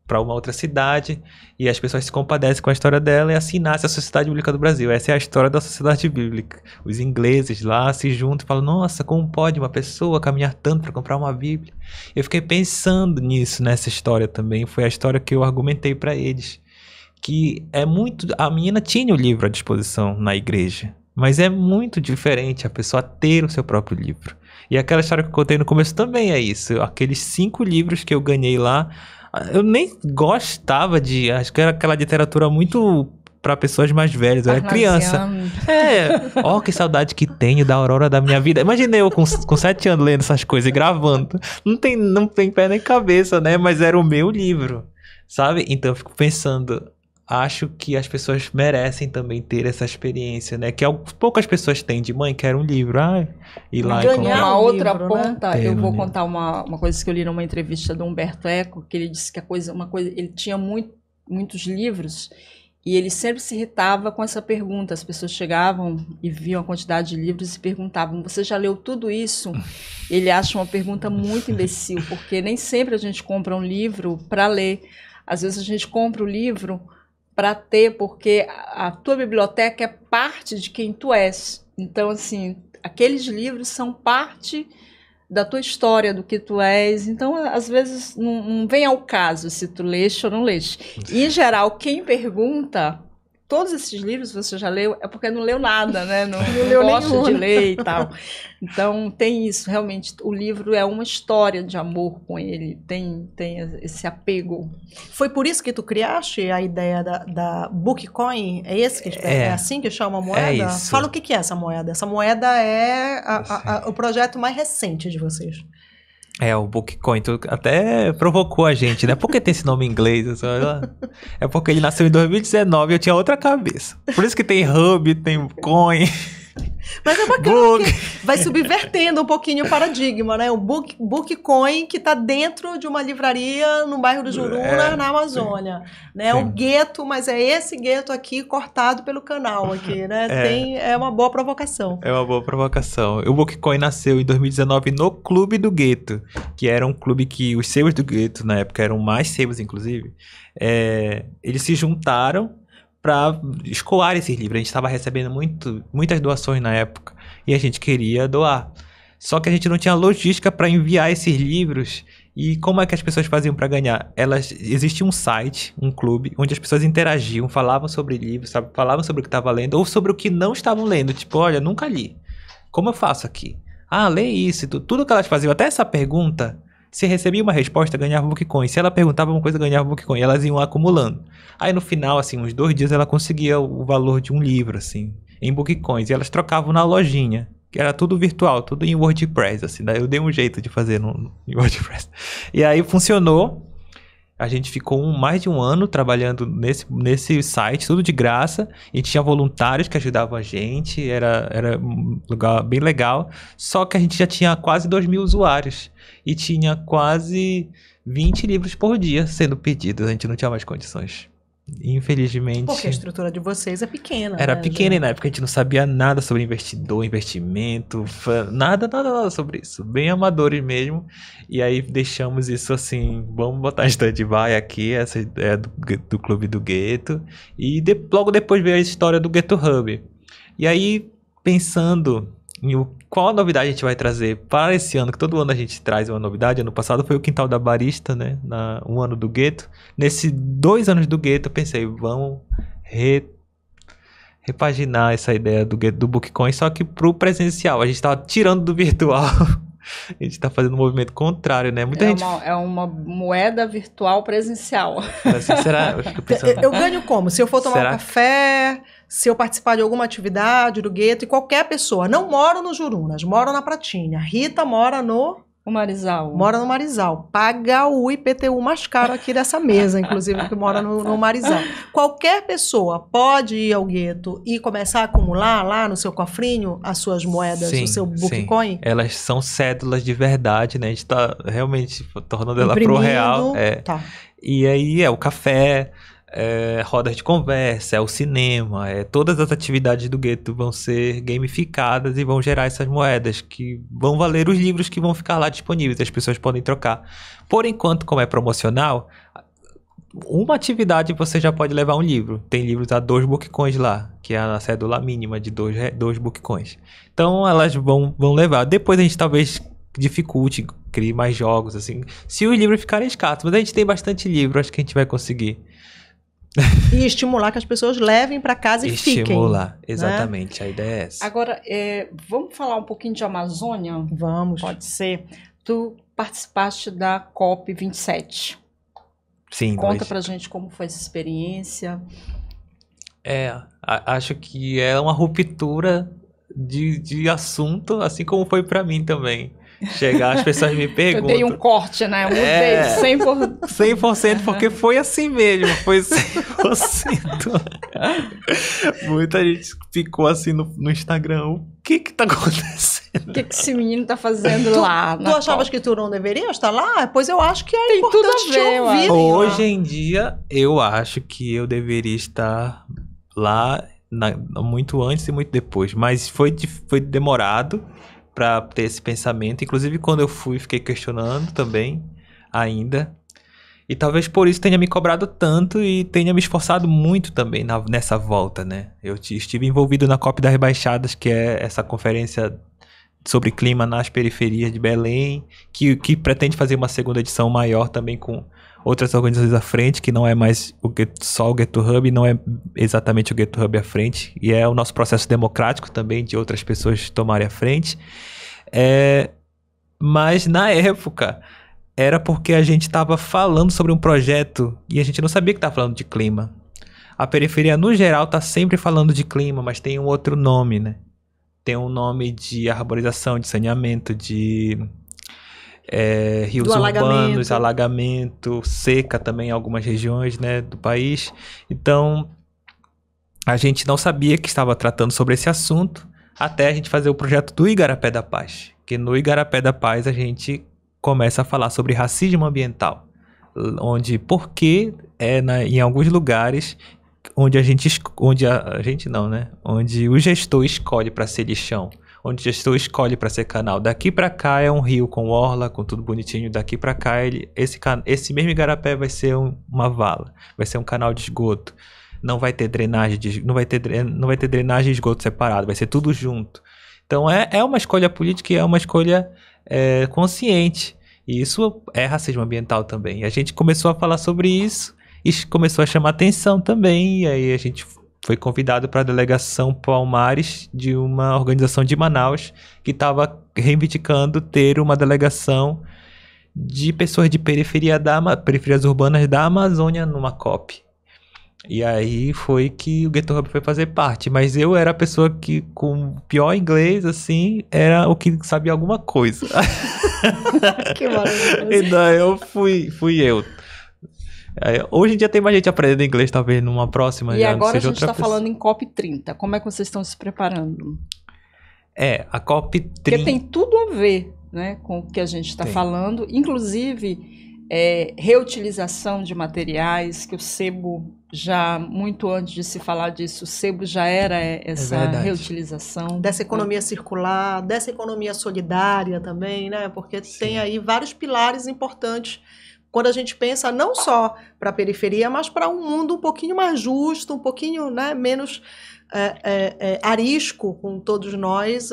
para uma outra cidade e as pessoas se compadecem com a história dela e assim nasce a Sociedade Bíblica do Brasil. Essa é a história da Sociedade Bíblica. Os ingleses lá se juntam e falam, nossa, como pode uma pessoa caminhar tanto para comprar uma Bíblia? Eu fiquei pensando nisso, nessa história também. Foi a história que eu argumentei para eles. Que é muito... A menina tinha o livro à disposição na igreja, mas é muito diferente a pessoa ter o seu próprio livro. E aquela história que eu contei no começo também é isso. Aqueles 5 livros que eu ganhei lá, eu nem gostava de... Acho que era aquela literatura muito para pessoas mais velhas. Eu era criança. Que saudade que tenho da aurora da minha vida. Imaginei eu com 7 anos lendo essas coisas e gravando. Não tem pé nem cabeça, né? Mas era o meu livro, sabe? Então eu fico pensando... Acho que as pessoas merecem também ter essa experiência, né? Que poucas pessoas têm de mãe, quero um livro. Ir lá ganhar e comprar. uma outra livro, ponta, né? Eu vou contar uma coisa que eu li numa entrevista do Humberto Eco, que ele disse que ele tinha muitos livros e ele sempre se irritava com essa pergunta. As pessoas chegavam e viam a quantidade de livros e perguntavam, você já leu tudo isso? Ele acha uma pergunta muito imbecil, porque nem sempre a gente compra um livro para ler. Às vezes a gente compra o livro para ter, porque a tua biblioteca é parte de quem tu és. Então, assim, aqueles livros são parte da tua história, do que tu és. Então, às vezes, não vem ao caso se tu leste ou não leste. E, em geral, quem pergunta... Todos esses livros você já leu, é porque não leu nada, né? Não gosta nenhum, de ler e tal. Então, tem isso. Realmente, o livro é uma história de amor com ele. Tem esse apego. Foi por isso que tu criaste a ideia da Bookcoin? É assim que chama a moeda? É isso. Fala o que é essa moeda. Essa moeda é o projeto mais recente de vocês. O Bookcoin, tu até provocou a gente, né? Por que tem esse nome em inglês? É porque ele nasceu em 2019 e eu tinha outra cabeça. Por isso que tem hub, tem coin. Mas é bacana porque vai subvertendo um pouquinho o paradigma, né? O Bookcoin que está dentro de uma livraria no bairro do Juruna, na Amazônia. Né? O gueto, mas é esse gueto aqui cortado pelo canal aqui, né? É uma boa provocação. É uma boa provocação. O Bookcoin nasceu em 2019 no Clube do Gueto, que era um clube que os sebos do gueto, na época, eram mais sebos, inclusive. Eles se juntaram para escoar esses livros. A gente estava recebendo muitas doações na época e a gente queria doar. Só que a gente não tinha logística para enviar esses livros. E como é que as pessoas faziam para ganhar? Existia um site, um clube, onde as pessoas interagiam, falavam sobre livros, sabe? Falavam sobre o que estava lendo ou sobre o que não estavam lendo. Tipo, olha, nunca li. Como eu faço aqui? Lê isso. Tudo que elas faziam, até essa pergunta... Se recebia uma resposta, ganhava Bookcoin. Se ela perguntava uma coisa, ganhava Bookcoin. Elas iam acumulando. Aí no final, assim, uns 2 dias, ela conseguia o valor de um livro, assim, em Bookcoins. E elas trocavam na lojinha, que era tudo virtual, tudo em WordPress, assim. Daí eu dei um jeito de fazer em WordPress. E aí funcionou. A gente ficou mais de 1 ano trabalhando nesse site, tudo de graça. E tinha voluntários que ajudavam a gente. Era um lugar bem legal. Só que a gente já tinha quase 2.000 usuários. E tinha quase 20 livros por dia sendo pedidos. A gente não tinha mais condições. Infelizmente. Porque a estrutura de vocês é pequena. Era né, pequena, e na época a gente não sabia nada sobre investimento, nada sobre isso. Bem amadores mesmo. E aí deixamos isso assim, vamos botar em stand-by aqui, essa ideia do Clube do Gueto. E logo depois veio a história do Gueto Hub. E aí, pensando em qual a novidade a gente vai trazer para esse ano, que todo ano a gente traz uma novidade. Ano passado foi o Quintal da Barista, né? Um ano do Gueto. Nesses 2 anos do Gueto, eu pensei, vamos repaginar essa ideia do Bookcoin, só que pro presencial. A gente estava tirando do virtual. A gente está fazendo um movimento contrário, né? É uma moeda virtual presencial. Assim, será? Eu ganho como? Se eu for tomar um café, se eu participar de alguma atividade do gueto, e qualquer pessoa. Não moro no Jurunas, moro na Pratinha. Rita mora no Marizal. Mora no Marizal. Paga o IPTU mais caro aqui dessa mesa, inclusive, que mora no Marizal. Qualquer pessoa pode ir ao gueto e começar a acumular lá no seu cofrinho as suas moedas, o seu Bookcoin? Elas são cédulas de verdade, né? A gente tá realmente tornando ela pro real. Tá. E aí é o café, rodas de conversa, é o cinema, todas as atividades do gueto vão ser gamificadas e vão gerar essas moedas que vão valer os livros que vão ficar lá disponíveis, as pessoas podem trocar. Por enquanto, como é promocional, uma atividade você já pode levar um livro. Tem livros a 2 bookcoins lá, que é a cédula mínima de 2 bookcoins. Então elas vão levar. Depois a gente talvez dificulte, crie mais jogos, assim. Se os livros ficarem escassos, mas a gente tem bastante livro, acho que a gente vai conseguir. E estimular que as pessoas levem para casa e fiquem. Estimular, exatamente, né? A ideia é essa. Agora, vamos falar um pouquinho de Amazônia? Vamos. Pode ser. Tu participaste da COP27. Sim. Conta pra gente como foi essa experiência. Acho que é uma ruptura de assunto, assim como foi pra mim também. Chegar, as pessoas me perguntam. Eu dei um corte, né? Eu mudei 100%. 100%, porque foi assim mesmo, foi 100%. Muita gente ficou assim no Instagram, o que tá acontecendo? O que esse menino tá fazendo lá? Tu achavas que tu não deveria estar lá? Pois eu acho que é Tem importante tudo a ver, te ouvir. Hoje em dia, eu acho que eu deveria estar lá muito antes e muito depois, mas foi demorado para ter esse pensamento. Inclusive, quando eu fui, fiquei questionando também, ainda. E talvez por isso tenha me cobrado tanto e tenha me esforçado muito também nessa volta, né? Eu estive envolvido na COP das Baixadas, que é essa conferência sobre clima nas periferias de Belém, que pretende fazer uma segunda edição maior também com outras organizações à frente, que não é mais só o GettoHub, não é exatamente o GettoHub à frente, e é o nosso processo democrático também, de outras pessoas tomarem a frente. Mas na época, era porque a gente estava falando sobre um projeto e a gente não sabia que estava falando de clima. A periferia, no geral, está sempre falando de clima, mas tem um outro nome, né? Tem um nome de arborização, de saneamento, de rios urbanos, alagamento, seca também em algumas regiões, né, do país. Então, a gente não sabia que estava tratando sobre esse assunto até a gente fazer o projeto do Igarapé da Paz. Que no Igarapé da Paz a gente começa a falar sobre racismo ambiental, onde em alguns lugares onde onde o gestor escolhe para ser lixão, onde o gestor escolhe para ser canal. Daqui para cá é um rio com orla, com tudo bonitinho. Daqui para cá esse mesmo igarapé vai ser uma vala, vai ser um canal de esgoto. Não vai ter drenagem não vai ter drenagem e esgoto separado, vai ser tudo junto. Então é uma escolha política e é uma escolha consciente. E isso é racismo ambiental também. E a gente começou a falar sobre isso e começou a chamar atenção também. E aí a gente foi convidado para a delegação Palmares de uma organização de Manaus que estava reivindicando ter uma delegação de pessoas de periferias urbanas da Amazônia numa COP. E aí foi que o GettoHub foi fazer parte. Mas eu era a pessoa que, com pior inglês, assim, era o que sabia alguma coisa. Que maravilhoso. Então eu fui eu. Hoje em dia tem mais gente aprendendo inglês, talvez numa próxima. E agora a gente está falando em COP30. Como é que vocês estão se preparando? A COP30... Porque tem tudo a ver, né, com o que a gente está falando. Inclusive, reutilização de materiais, que o sebo, já muito antes de se falar disso, o sebo já era essa reutilização. Dessa economia circular, dessa economia solidária também, né? Porque tem aí vários pilares importantes quando a gente pensa não só para a periferia, mas para um mundo um pouquinho mais justo, um pouquinho, né, menos arisco com todos nós,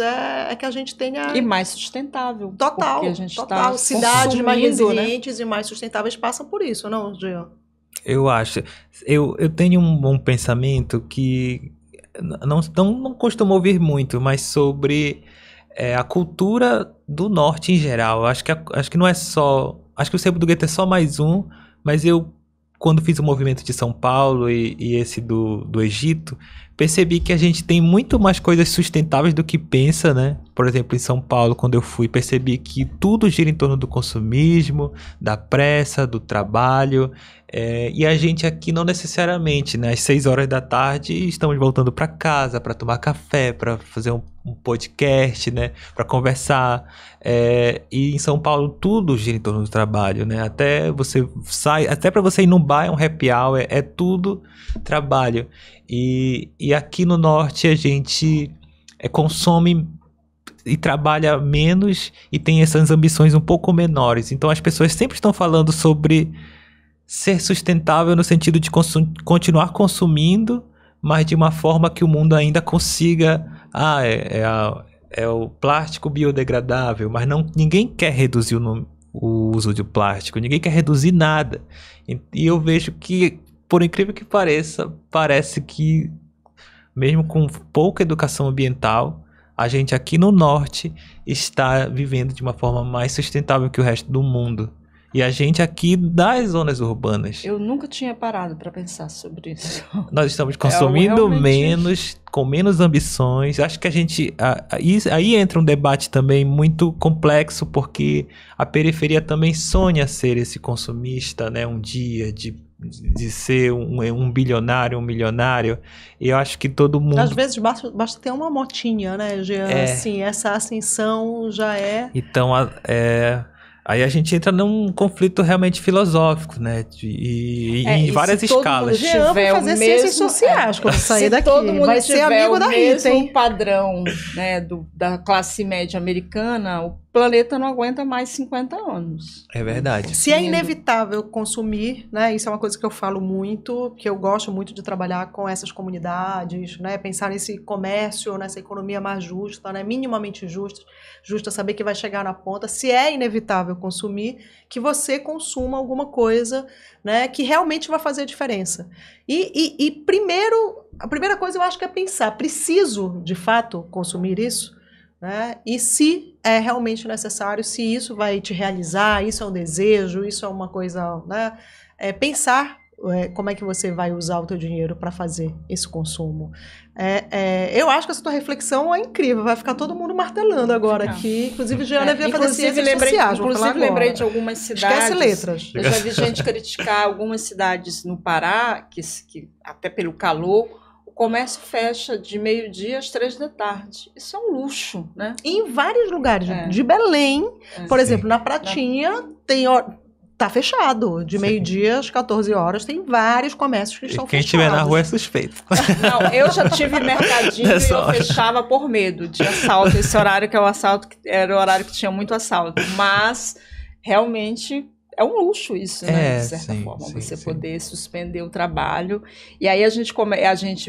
que a gente tenha... E mais sustentável. Total, a gente total. Cidades mais resilientes, né, e mais sustentáveis passam por isso, não, Jean? Eu acho. Eu tenho um pensamento que não costumo ouvir muito, mas sobre a cultura do norte em geral. Acho que não é só... Acho que o Sebo do Gueto é só mais um, mas eu, quando fiz o movimento de São Paulo e esse do Egito, percebi que a gente tem muito mais coisas sustentáveis do que pensa, né? Por exemplo, em São Paulo, quando eu fui, percebi que tudo gira em torno do consumismo, da pressa, do trabalho, e a gente aqui não necessariamente, né? Às 6 horas da tarde estamos voltando para casa para tomar café, para fazer um podcast, né? Para conversar. E em São Paulo tudo gira em torno do trabalho, né? Até para você ir num bar é um happy hour, é tudo trabalho. E aqui no norte a gente consome e trabalha menos e tem essas ambições um pouco menores. Então as pessoas sempre estão falando sobre ser sustentável no sentido de continuar consumindo, mas de uma forma que o mundo ainda consiga... é o plástico biodegradável, mas ninguém quer reduzir o uso de plástico, ninguém quer reduzir nada. E eu vejo que, por incrível que pareça, parece que, mesmo com pouca educação ambiental, a gente aqui no norte está vivendo de uma forma mais sustentável que o resto do mundo. E a gente aqui das zonas urbanas. Eu nunca tinha parado para pensar sobre isso. Nós estamos consumindo menos, com menos ambições. Acho que a gente... Aí entra um debate também muito complexo, porque a periferia também sonha ser esse consumista, né? Um dia de ser um bilionário, um milionário. E eu acho que todo mundo... Às vezes basta ter uma motinha, né, Jean? Assim, essa ascensão já é... Então, aí a gente entra num conflito realmente filosófico, né? Em várias escalas. Jean vai fazer ciências sociais quando sair daqui. Todo mundo vai ser amigo da Rita, hein? Padrão, né, da classe média americana, o planeta não aguenta mais 50 anos. É verdade. Se é inevitável consumir, né? Isso é uma coisa que eu falo muito, que eu gosto muito de trabalhar com essas comunidades, né? Pensar nesse comércio, nessa economia mais justa, né? Minimamente justa, saber que vai chegar na ponta. Se é inevitável consumir, que você consuma alguma coisa, né, que realmente vai fazer a diferença. E primeiro, a primeira coisa eu acho que é pensar, preciso de fato consumir isso? Né? E se é realmente necessário, se isso vai te realizar, isso é um desejo, isso é uma coisa, né? Pensar como é que você vai usar o teu dinheiro para fazer esse consumo. Eu acho que essa tua reflexão é incrível, vai ficar todo mundo martelando agora aqui, inclusive Giana devia fazer ciências sociais. Inclusive lembrei de algumas cidades. Esquece letras. Eu já vi gente criticar algumas cidades no Pará, que até pelo calor, o comércio fecha de meio-dia às 3 da tarde. Isso é um luxo, né? Em vários lugares. De Belém, por exemplo, na Pratinha, tá fechado. De meio-dia às 14 horas, tem vários comércios que estão fechados. Quem estiver na rua é suspeito. Não, eu já tive mercadinho e eu fechava por medo de assalto. Esse horário que é o assalto, era o horário que tinha muito assalto. Mas, realmente... É um luxo isso, né? De certa forma, você poder suspender o trabalho. E aí a gente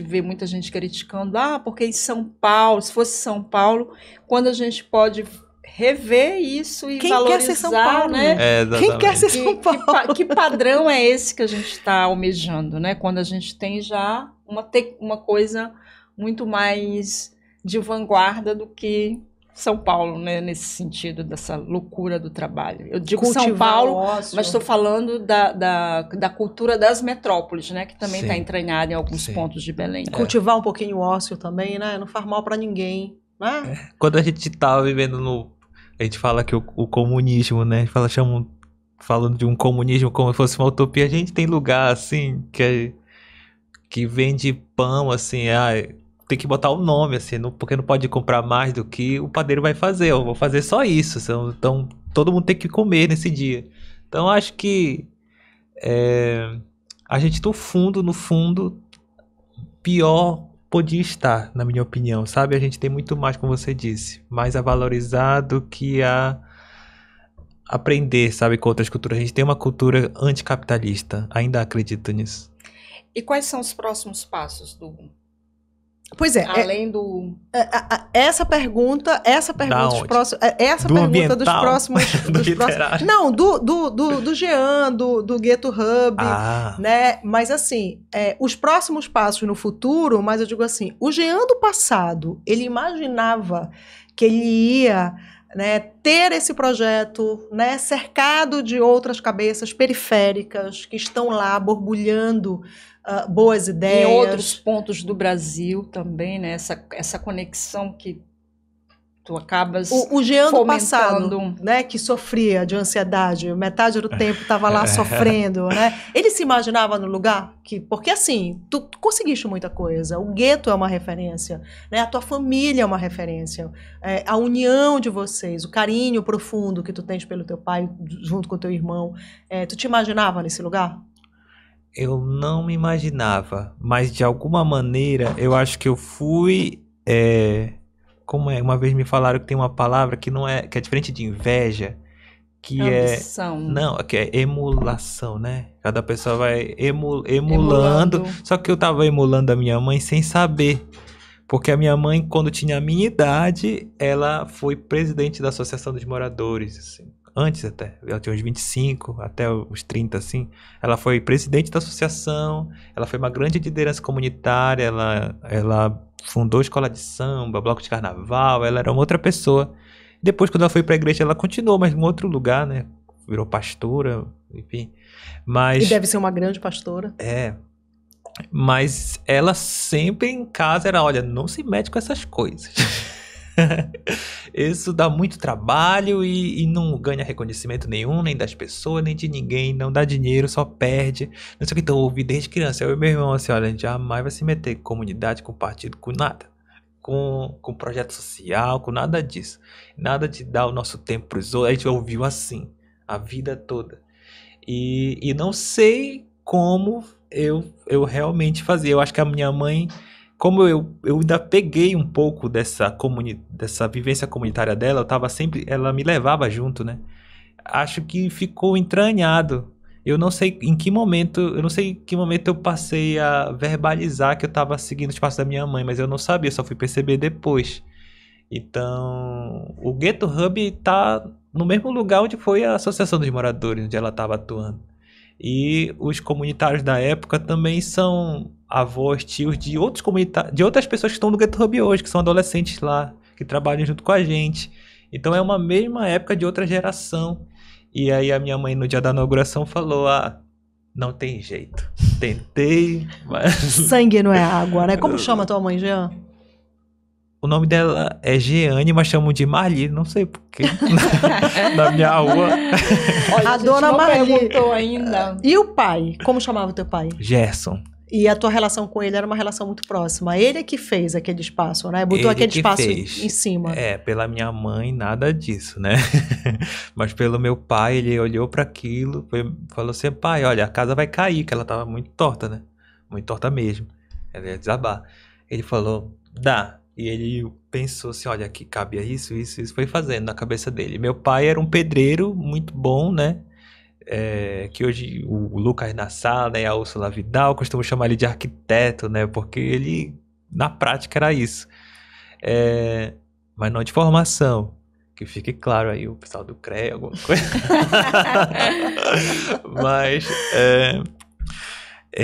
vê muita gente criticando, porque em São Paulo, se fosse São Paulo, quando a gente pode rever isso e quem valorizar, quer ser São Paulo, né? Quem quer ser São Paulo? Que padrão é esse que a gente está almejando, né? Quando a gente tem já uma coisa muito mais de vanguarda do que São Paulo, né, nesse sentido dessa loucura do trabalho. Eu digo cultivar São Paulo, mas estou falando da cultura das metrópoles, né, que também está entranhada em alguns pontos de Belém. Cultivar um pouquinho o ócio também, né, não faz mal para ninguém, né? Quando a gente estava vivendo a gente fala que o comunismo, né, a gente falando de um comunismo como se fosse uma utopia, a gente tem lugar assim que vende pão assim, tem que botar o nome, assim, porque não pode comprar mais do que o padeiro vai fazer. Eu vou fazer só isso. Então, todo mundo tem que comer nesse dia. Então, acho que a gente, no fundo, pior podia estar, na minha opinião, sabe? A gente tem muito mais, como você disse, mais a valorizar do que a aprender, sabe, com outras culturas. A gente tem uma cultura anticapitalista. Ainda acredito nisso. E quais são os próximos passos do... Pois é. Além do... Essa pergunta dos próximos... Essa do pergunta dos próximos... Não, do Jean, do Gueto Hub, né? Mas assim, os próximos passos no futuro, mas eu digo assim, o Jean do passado, ele imaginava que ele ia... né, ter esse projeto, né, cercado de outras cabeças periféricas que estão lá borbulhando boas ideias. Em outros pontos do Brasil também, né, essa conexão que tu acabas o Jean do passado, né, que sofria de ansiedade, metade do tempo estava lá sofrendo, né? Ele se imaginava no lugar porque assim, tu conseguiste muita coisa. O gueto é uma referência, né? A tua família é uma referência, a união de vocês, o carinho profundo que tu tens pelo teu pai junto com o teu irmão. Tu te imaginava nesse lugar? Eu não me imaginava, mas de alguma maneira eu acho que eu fui como uma vez me falaram que tem uma palavra que não que é diferente de inveja, que Ambição. Não, que é emulação, né? Cada pessoa vai emulando. Só que eu tava emulando a minha mãe sem saber. Porque a minha mãe, quando tinha a minha idade, ela foi presidente da Associação dos Moradores, assim. Antes até, ela tinha uns 25, até os 30, assim. Ela foi presidente da associação, ela foi uma grande liderança comunitária, ela fundou escola de samba, bloco de carnaval, ela era uma outra pessoa. Depois, quando ela foi pra igreja, ela continuou, mas em outro lugar, né? Virou pastora, enfim. Mas, E deve ser uma grande pastora. mas ela sempre em casa era, olha, não se mete com essas coisas. Isso dá muito trabalho e não ganha reconhecimento nenhum, nem das pessoas, nem de ninguém, não dá dinheiro, só perde. Não sei o que, então eu ouvi desde criança. Eu e meu irmão, assim, olha, a gente jamais vai se meter com comunidade, com partido, com nada. Com projeto social, com nada disso. Nada de dar o nosso tempo pros outros. A gente ouviu assim, a vida toda. E não sei como eu realmente fazia. Eu acho que a minha mãe, como eu ainda peguei um pouco dessa vivência comunitária dela, eu tava sempre, ela me levava junto, né? Acho que ficou entranhado. Eu não sei em que momento eu passei a verbalizar que eu tava seguindo os passos da minha mãe, mas eu não sabia, só fui perceber depois. Então, o Ghetto Hub tá no mesmo lugar onde foi a Associação dos Moradores, onde ela estava atuando. E os comunitários da época também são avós, tios de outras pessoas que estão no Ghetto Hub hoje, que são adolescentes lá, que trabalham junto com a gente. Então é uma mesma época de outra geração. E aí a minha mãe no dia da inauguração falou, não tem jeito. Tentei, mas... Sangue não é água, né? Como chama tua mãe, Jean? O nome dela é Jeane, mas chamam de Marli, não sei porquê. Na minha rua. Olha, A dona não Marli. perguntou ainda. E o pai? Como chamava o teu pai? Gerson. E a tua relação com ele era uma relação muito próxima. Ele é que fez aquele espaço, né? Botou Ele aquele que espaço fez. em cima. Pela minha mãe, nada disso, né? Mas pelo meu pai, ele olhou para aquilo, falou assim, pai, olha, a casa vai cair, que ela tava muito torta, né? Muito torta mesmo. Ela ia desabar. Ele falou, dá. E ele pensou assim, olha, aqui cabia isso, foi fazendo na cabeça dele. Meu pai era um pedreiro muito bom, né? Que hoje o Lucas Nassar, né, e a Úrsula Vidal costumam chamar ele de arquiteto, né? Porque ele, na prática, era isso. Mas não de formação. Que fique claro aí, o pessoal do CREA, alguma coisa. Mas...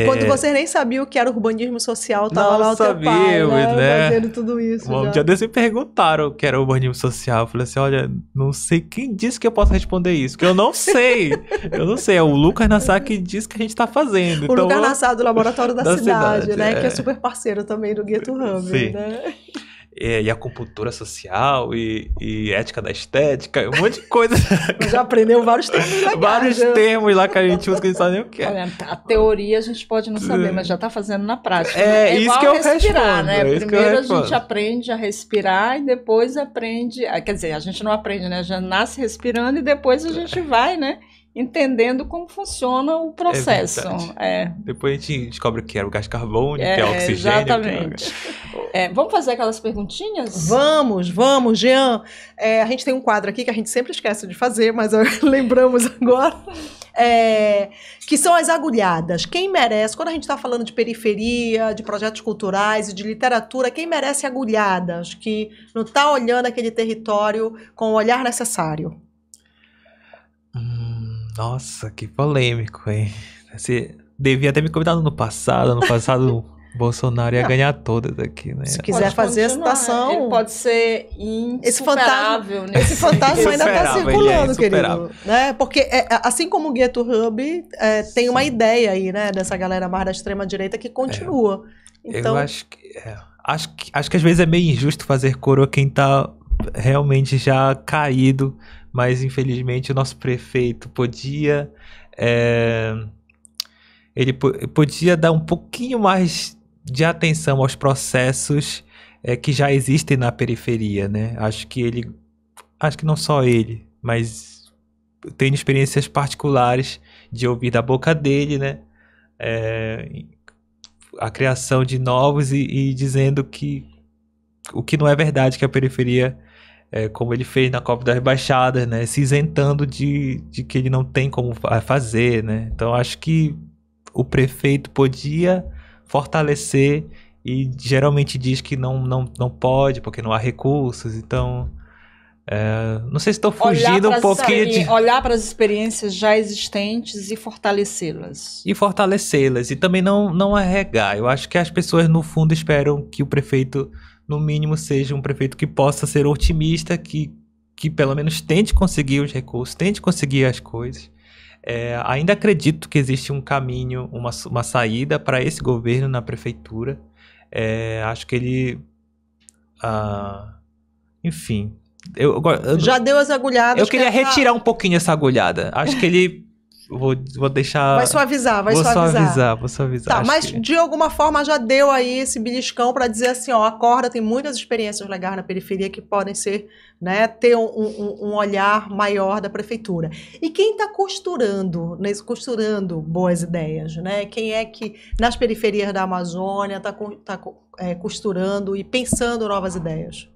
Quando você nem sabia o que era urbanismo social, tava Não lá o teu pai, sabíamos, né? fazendo tudo isso. Um já. dia desses me perguntaram o que era urbanismo social. Eu falei assim, olha, não sei quem disse que eu posso responder isso, que eu não sei. Eu não sei, é o Lucas Nassar que disse que a gente tá fazendo. O então, Lucas Nassar do Laboratório da Cidade, né? é. Que é super parceiro também do Ghetto Hub, Sim. né? E acupuntura social e ética da estética, um monte de coisa. Mas já aprendeu vários termos legais. Vários né? termos lá que a gente usa que a gente sabe nem o que é. Olha, a teoria a gente pode não saber, mas já está fazendo na prática. Isso igual que eu respirar, respondo, né? é isso que eu Primeiro a respondo. gente aprende a respirar e depois aprende... Quer dizer, a gente não aprende, né? Já nasce respirando e depois a gente vai, né? Entendendo como funciona o processo. Depois a gente descobre que era o gás carbônico, que é o oxigênio. Exatamente. Vamos fazer aquelas perguntinhas? Vamos, Jean. A gente tem um quadro aqui que a gente sempre esquece de fazer, mas lembramos agora. Que são as agulhadas. Quem merece, quando a gente está falando de periferia, de projetos culturais e de literatura, quem merece agulhadas, que não está olhando aquele território com o olhar necessário? Nossa, que polêmico, hein? Você devia ter me convidado no passado. No passado, o Bolsonaro ia ganhar todas aqui, né? Se quiser fazer a citação... Ele pode ser insuperável. Esse fantasma ainda está circulando, querido. Né? Porque, assim como o Ghetto Hub, tem uma ideia aí, né? Dessa galera mais da extrema-direita que continua. Então... Eu acho que às vezes é meio injusto fazer coro a quem tá realmente já caído, mas infelizmente o nosso prefeito podia podia dar um pouquinho mais de atenção aos processos que já existem na periferia, né? Acho que não só ele, mas tenho experiências particulares de ouvir da boca dele, né? A criação de novos e dizendo que o que não é verdade, que a periferia como ele fez na Copa das Baixadas, né? Se isentando de que ele não tem como fazer, né? Então acho que o prefeito podia fortalecer e geralmente diz que não pode porque não há recursos, então não sei se estou fugindo um pouquinho de... Olhar para as experiências já existentes e fortalecê-las. E também não arregar. Eu acho que as pessoas no fundo esperam que o prefeito, no mínimo, seja um prefeito que possa ser otimista, que pelo menos tente conseguir os recursos, tente conseguir as coisas. Ainda acredito que existe um caminho, uma saída para esse governo na prefeitura. Acho que ele... enfim... já deu as agulhadas. Eu queria retirar um pouquinho essa agulhada. Acho que ele... Vou deixar... Vai suavizar. Vou suavizar. Tá, mas de alguma forma já deu aí esse beliscão para dizer assim, ó, acorda, tem muitas experiências legais na periferia que podem ser, né, ter um olhar maior da prefeitura. E quem está costurando boas ideias, né? Quem é que nas periferias da Amazônia está costurando e pensando novas ideias?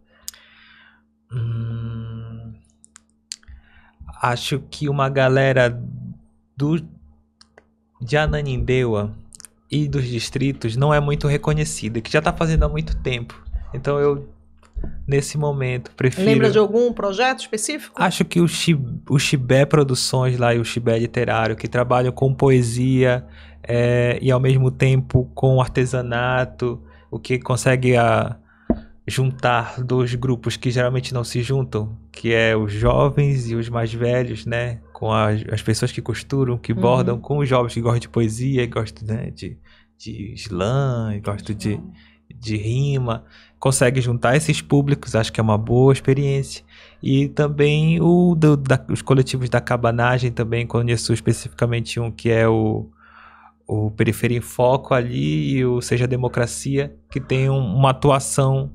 Acho que uma galera de Ananindeua e dos distritos não é muito reconhecida, que já está fazendo há muito tempo. Então eu, nesse momento, prefiro... Lembra de algum projeto específico? Acho que o Chibé Produções lá e o Chibé Literário, que trabalham com poesia e ao mesmo tempo com artesanato, o que consegue juntar dois grupos que geralmente não se juntam, que é os jovens e os mais velhos, né? Com as pessoas que costuram, que bordam, com os jovens que gostam de poesia, gostam, né, de slam, gostam de rima. Consegue juntar esses públicos, acho que é uma boa experiência. E também os coletivos da cabanagem, também conheço especificamente um que é o Periferia em Foco ali e o Seja Democracia, que tem uma atuação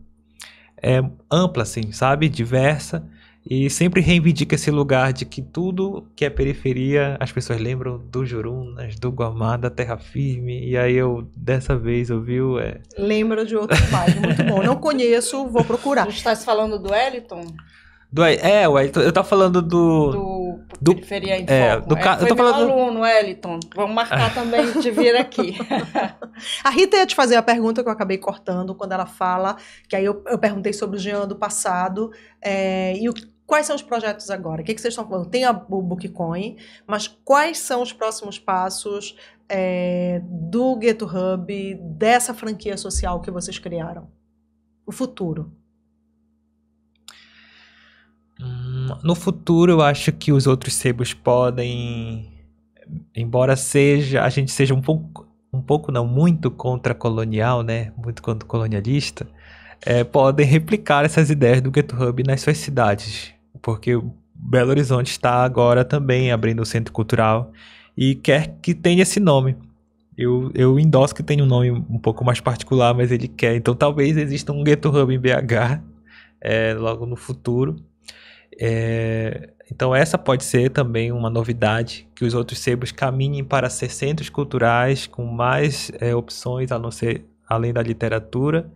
ampla, assim, sabe? Diversa. E sempre reivindica esse lugar de que tudo que é periferia, as pessoas lembram do Jurunas, do Guamá, da Terra Firme. E aí dessa vez, ouviu? Lembra de outro bairro, muito bom. Não conheço, vou procurar. Você está falando do Wellington? O Wellington, eu tava falando do Periferia em Foco. Foi meu aluno, Wellington. Vamos marcar também de vir aqui. A Rita ia te fazer a pergunta que eu acabei cortando quando ela fala, que aí eu perguntei sobre o Jean do passado, quais são os projetos agora? O que vocês estão falando? Tem o Bookcoin, mas quais são os próximos passos do Gueto Hub, dessa franquia social que vocês criaram? O futuro. No futuro, eu acho que os outros sebos podem, embora a gente seja muito contra-colonial, né? Muito contra-colonialista, podem replicar essas ideias do Gueto Hub nas suas cidades. Porque Belo Horizonte está agora também abrindo o Centro Cultural e quer que tenha esse nome. Eu endosso que tenha um nome um pouco mais particular, mas ele quer. Então talvez exista um Gueto Hub em BH logo no futuro. Então essa pode ser também uma novidade, que os outros sebos caminhem para ser centros culturais com mais opções a não ser além da literatura.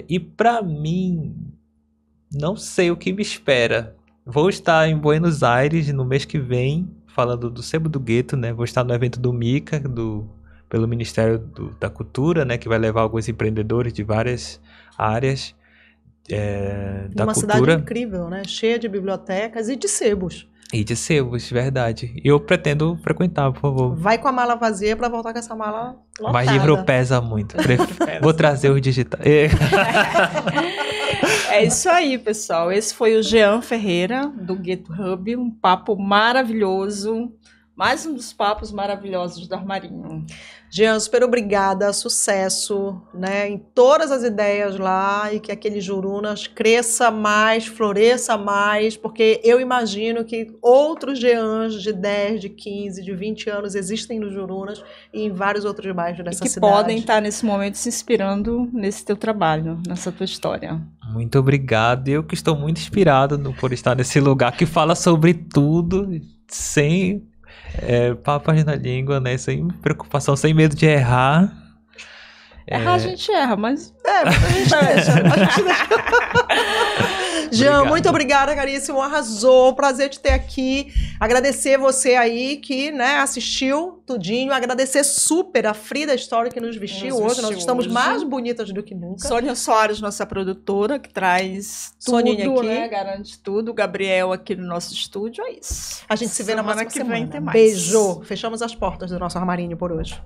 E para mim, não sei o que me espera. Vou estar em Buenos Aires no mês que vem, falando do Sebo do Gueto, né? Vou estar no evento do MICA, pelo Ministério da Cultura, né? Que vai levar alguns empreendedores de várias áreas da uma cultura. Cidade incrível, né? Cheia de bibliotecas e de sebos. E de sebos, verdade. Eu pretendo frequentar, por favor. Vai com a mala vazia para voltar com essa mala lotada. Mas livro pesa muito. Vou trazer o digital. É isso aí, pessoal. Esse foi o Jean Ferreira, do Gueto Hub. Um papo maravilhoso. Mais um dos papos maravilhosos do Armarinho. Jean, super obrigada, sucesso, né, em todas as ideias lá e que aquele Jurunas cresça mais, floresça mais, porque eu imagino que outros Jeans de 10, de 15, de 20 anos existem no Jurunas e em vários outros bairros dessa cidade. Que podem estar nesse momento se inspirando nesse teu trabalho, nessa tua história. Muito obrigado. Eu que estou muito inspirado por estar nesse lugar que fala sobre tudo, sem... papas na língua, né? Sem preocupação, sem medo de errar. Errar a gente erra, mas... a gente deixa. Jean, muito obrigada, caríssimo. Arrasou. Prazer te ter aqui. Agradecer você aí que, né, assistiu tudinho. Agradecer super a Frida Story que nos vestiu hoje. Nós estamos mais bonitas do que nunca. Sônia Soares, nossa produtora, que traz Soninha tudo, aqui, né? Garante tudo. O Gabriel aqui no nosso estúdio, é isso. A gente se vê na próxima que semana. vem tem mais. Beijo. Fechamos as portas do nosso armarinho por hoje.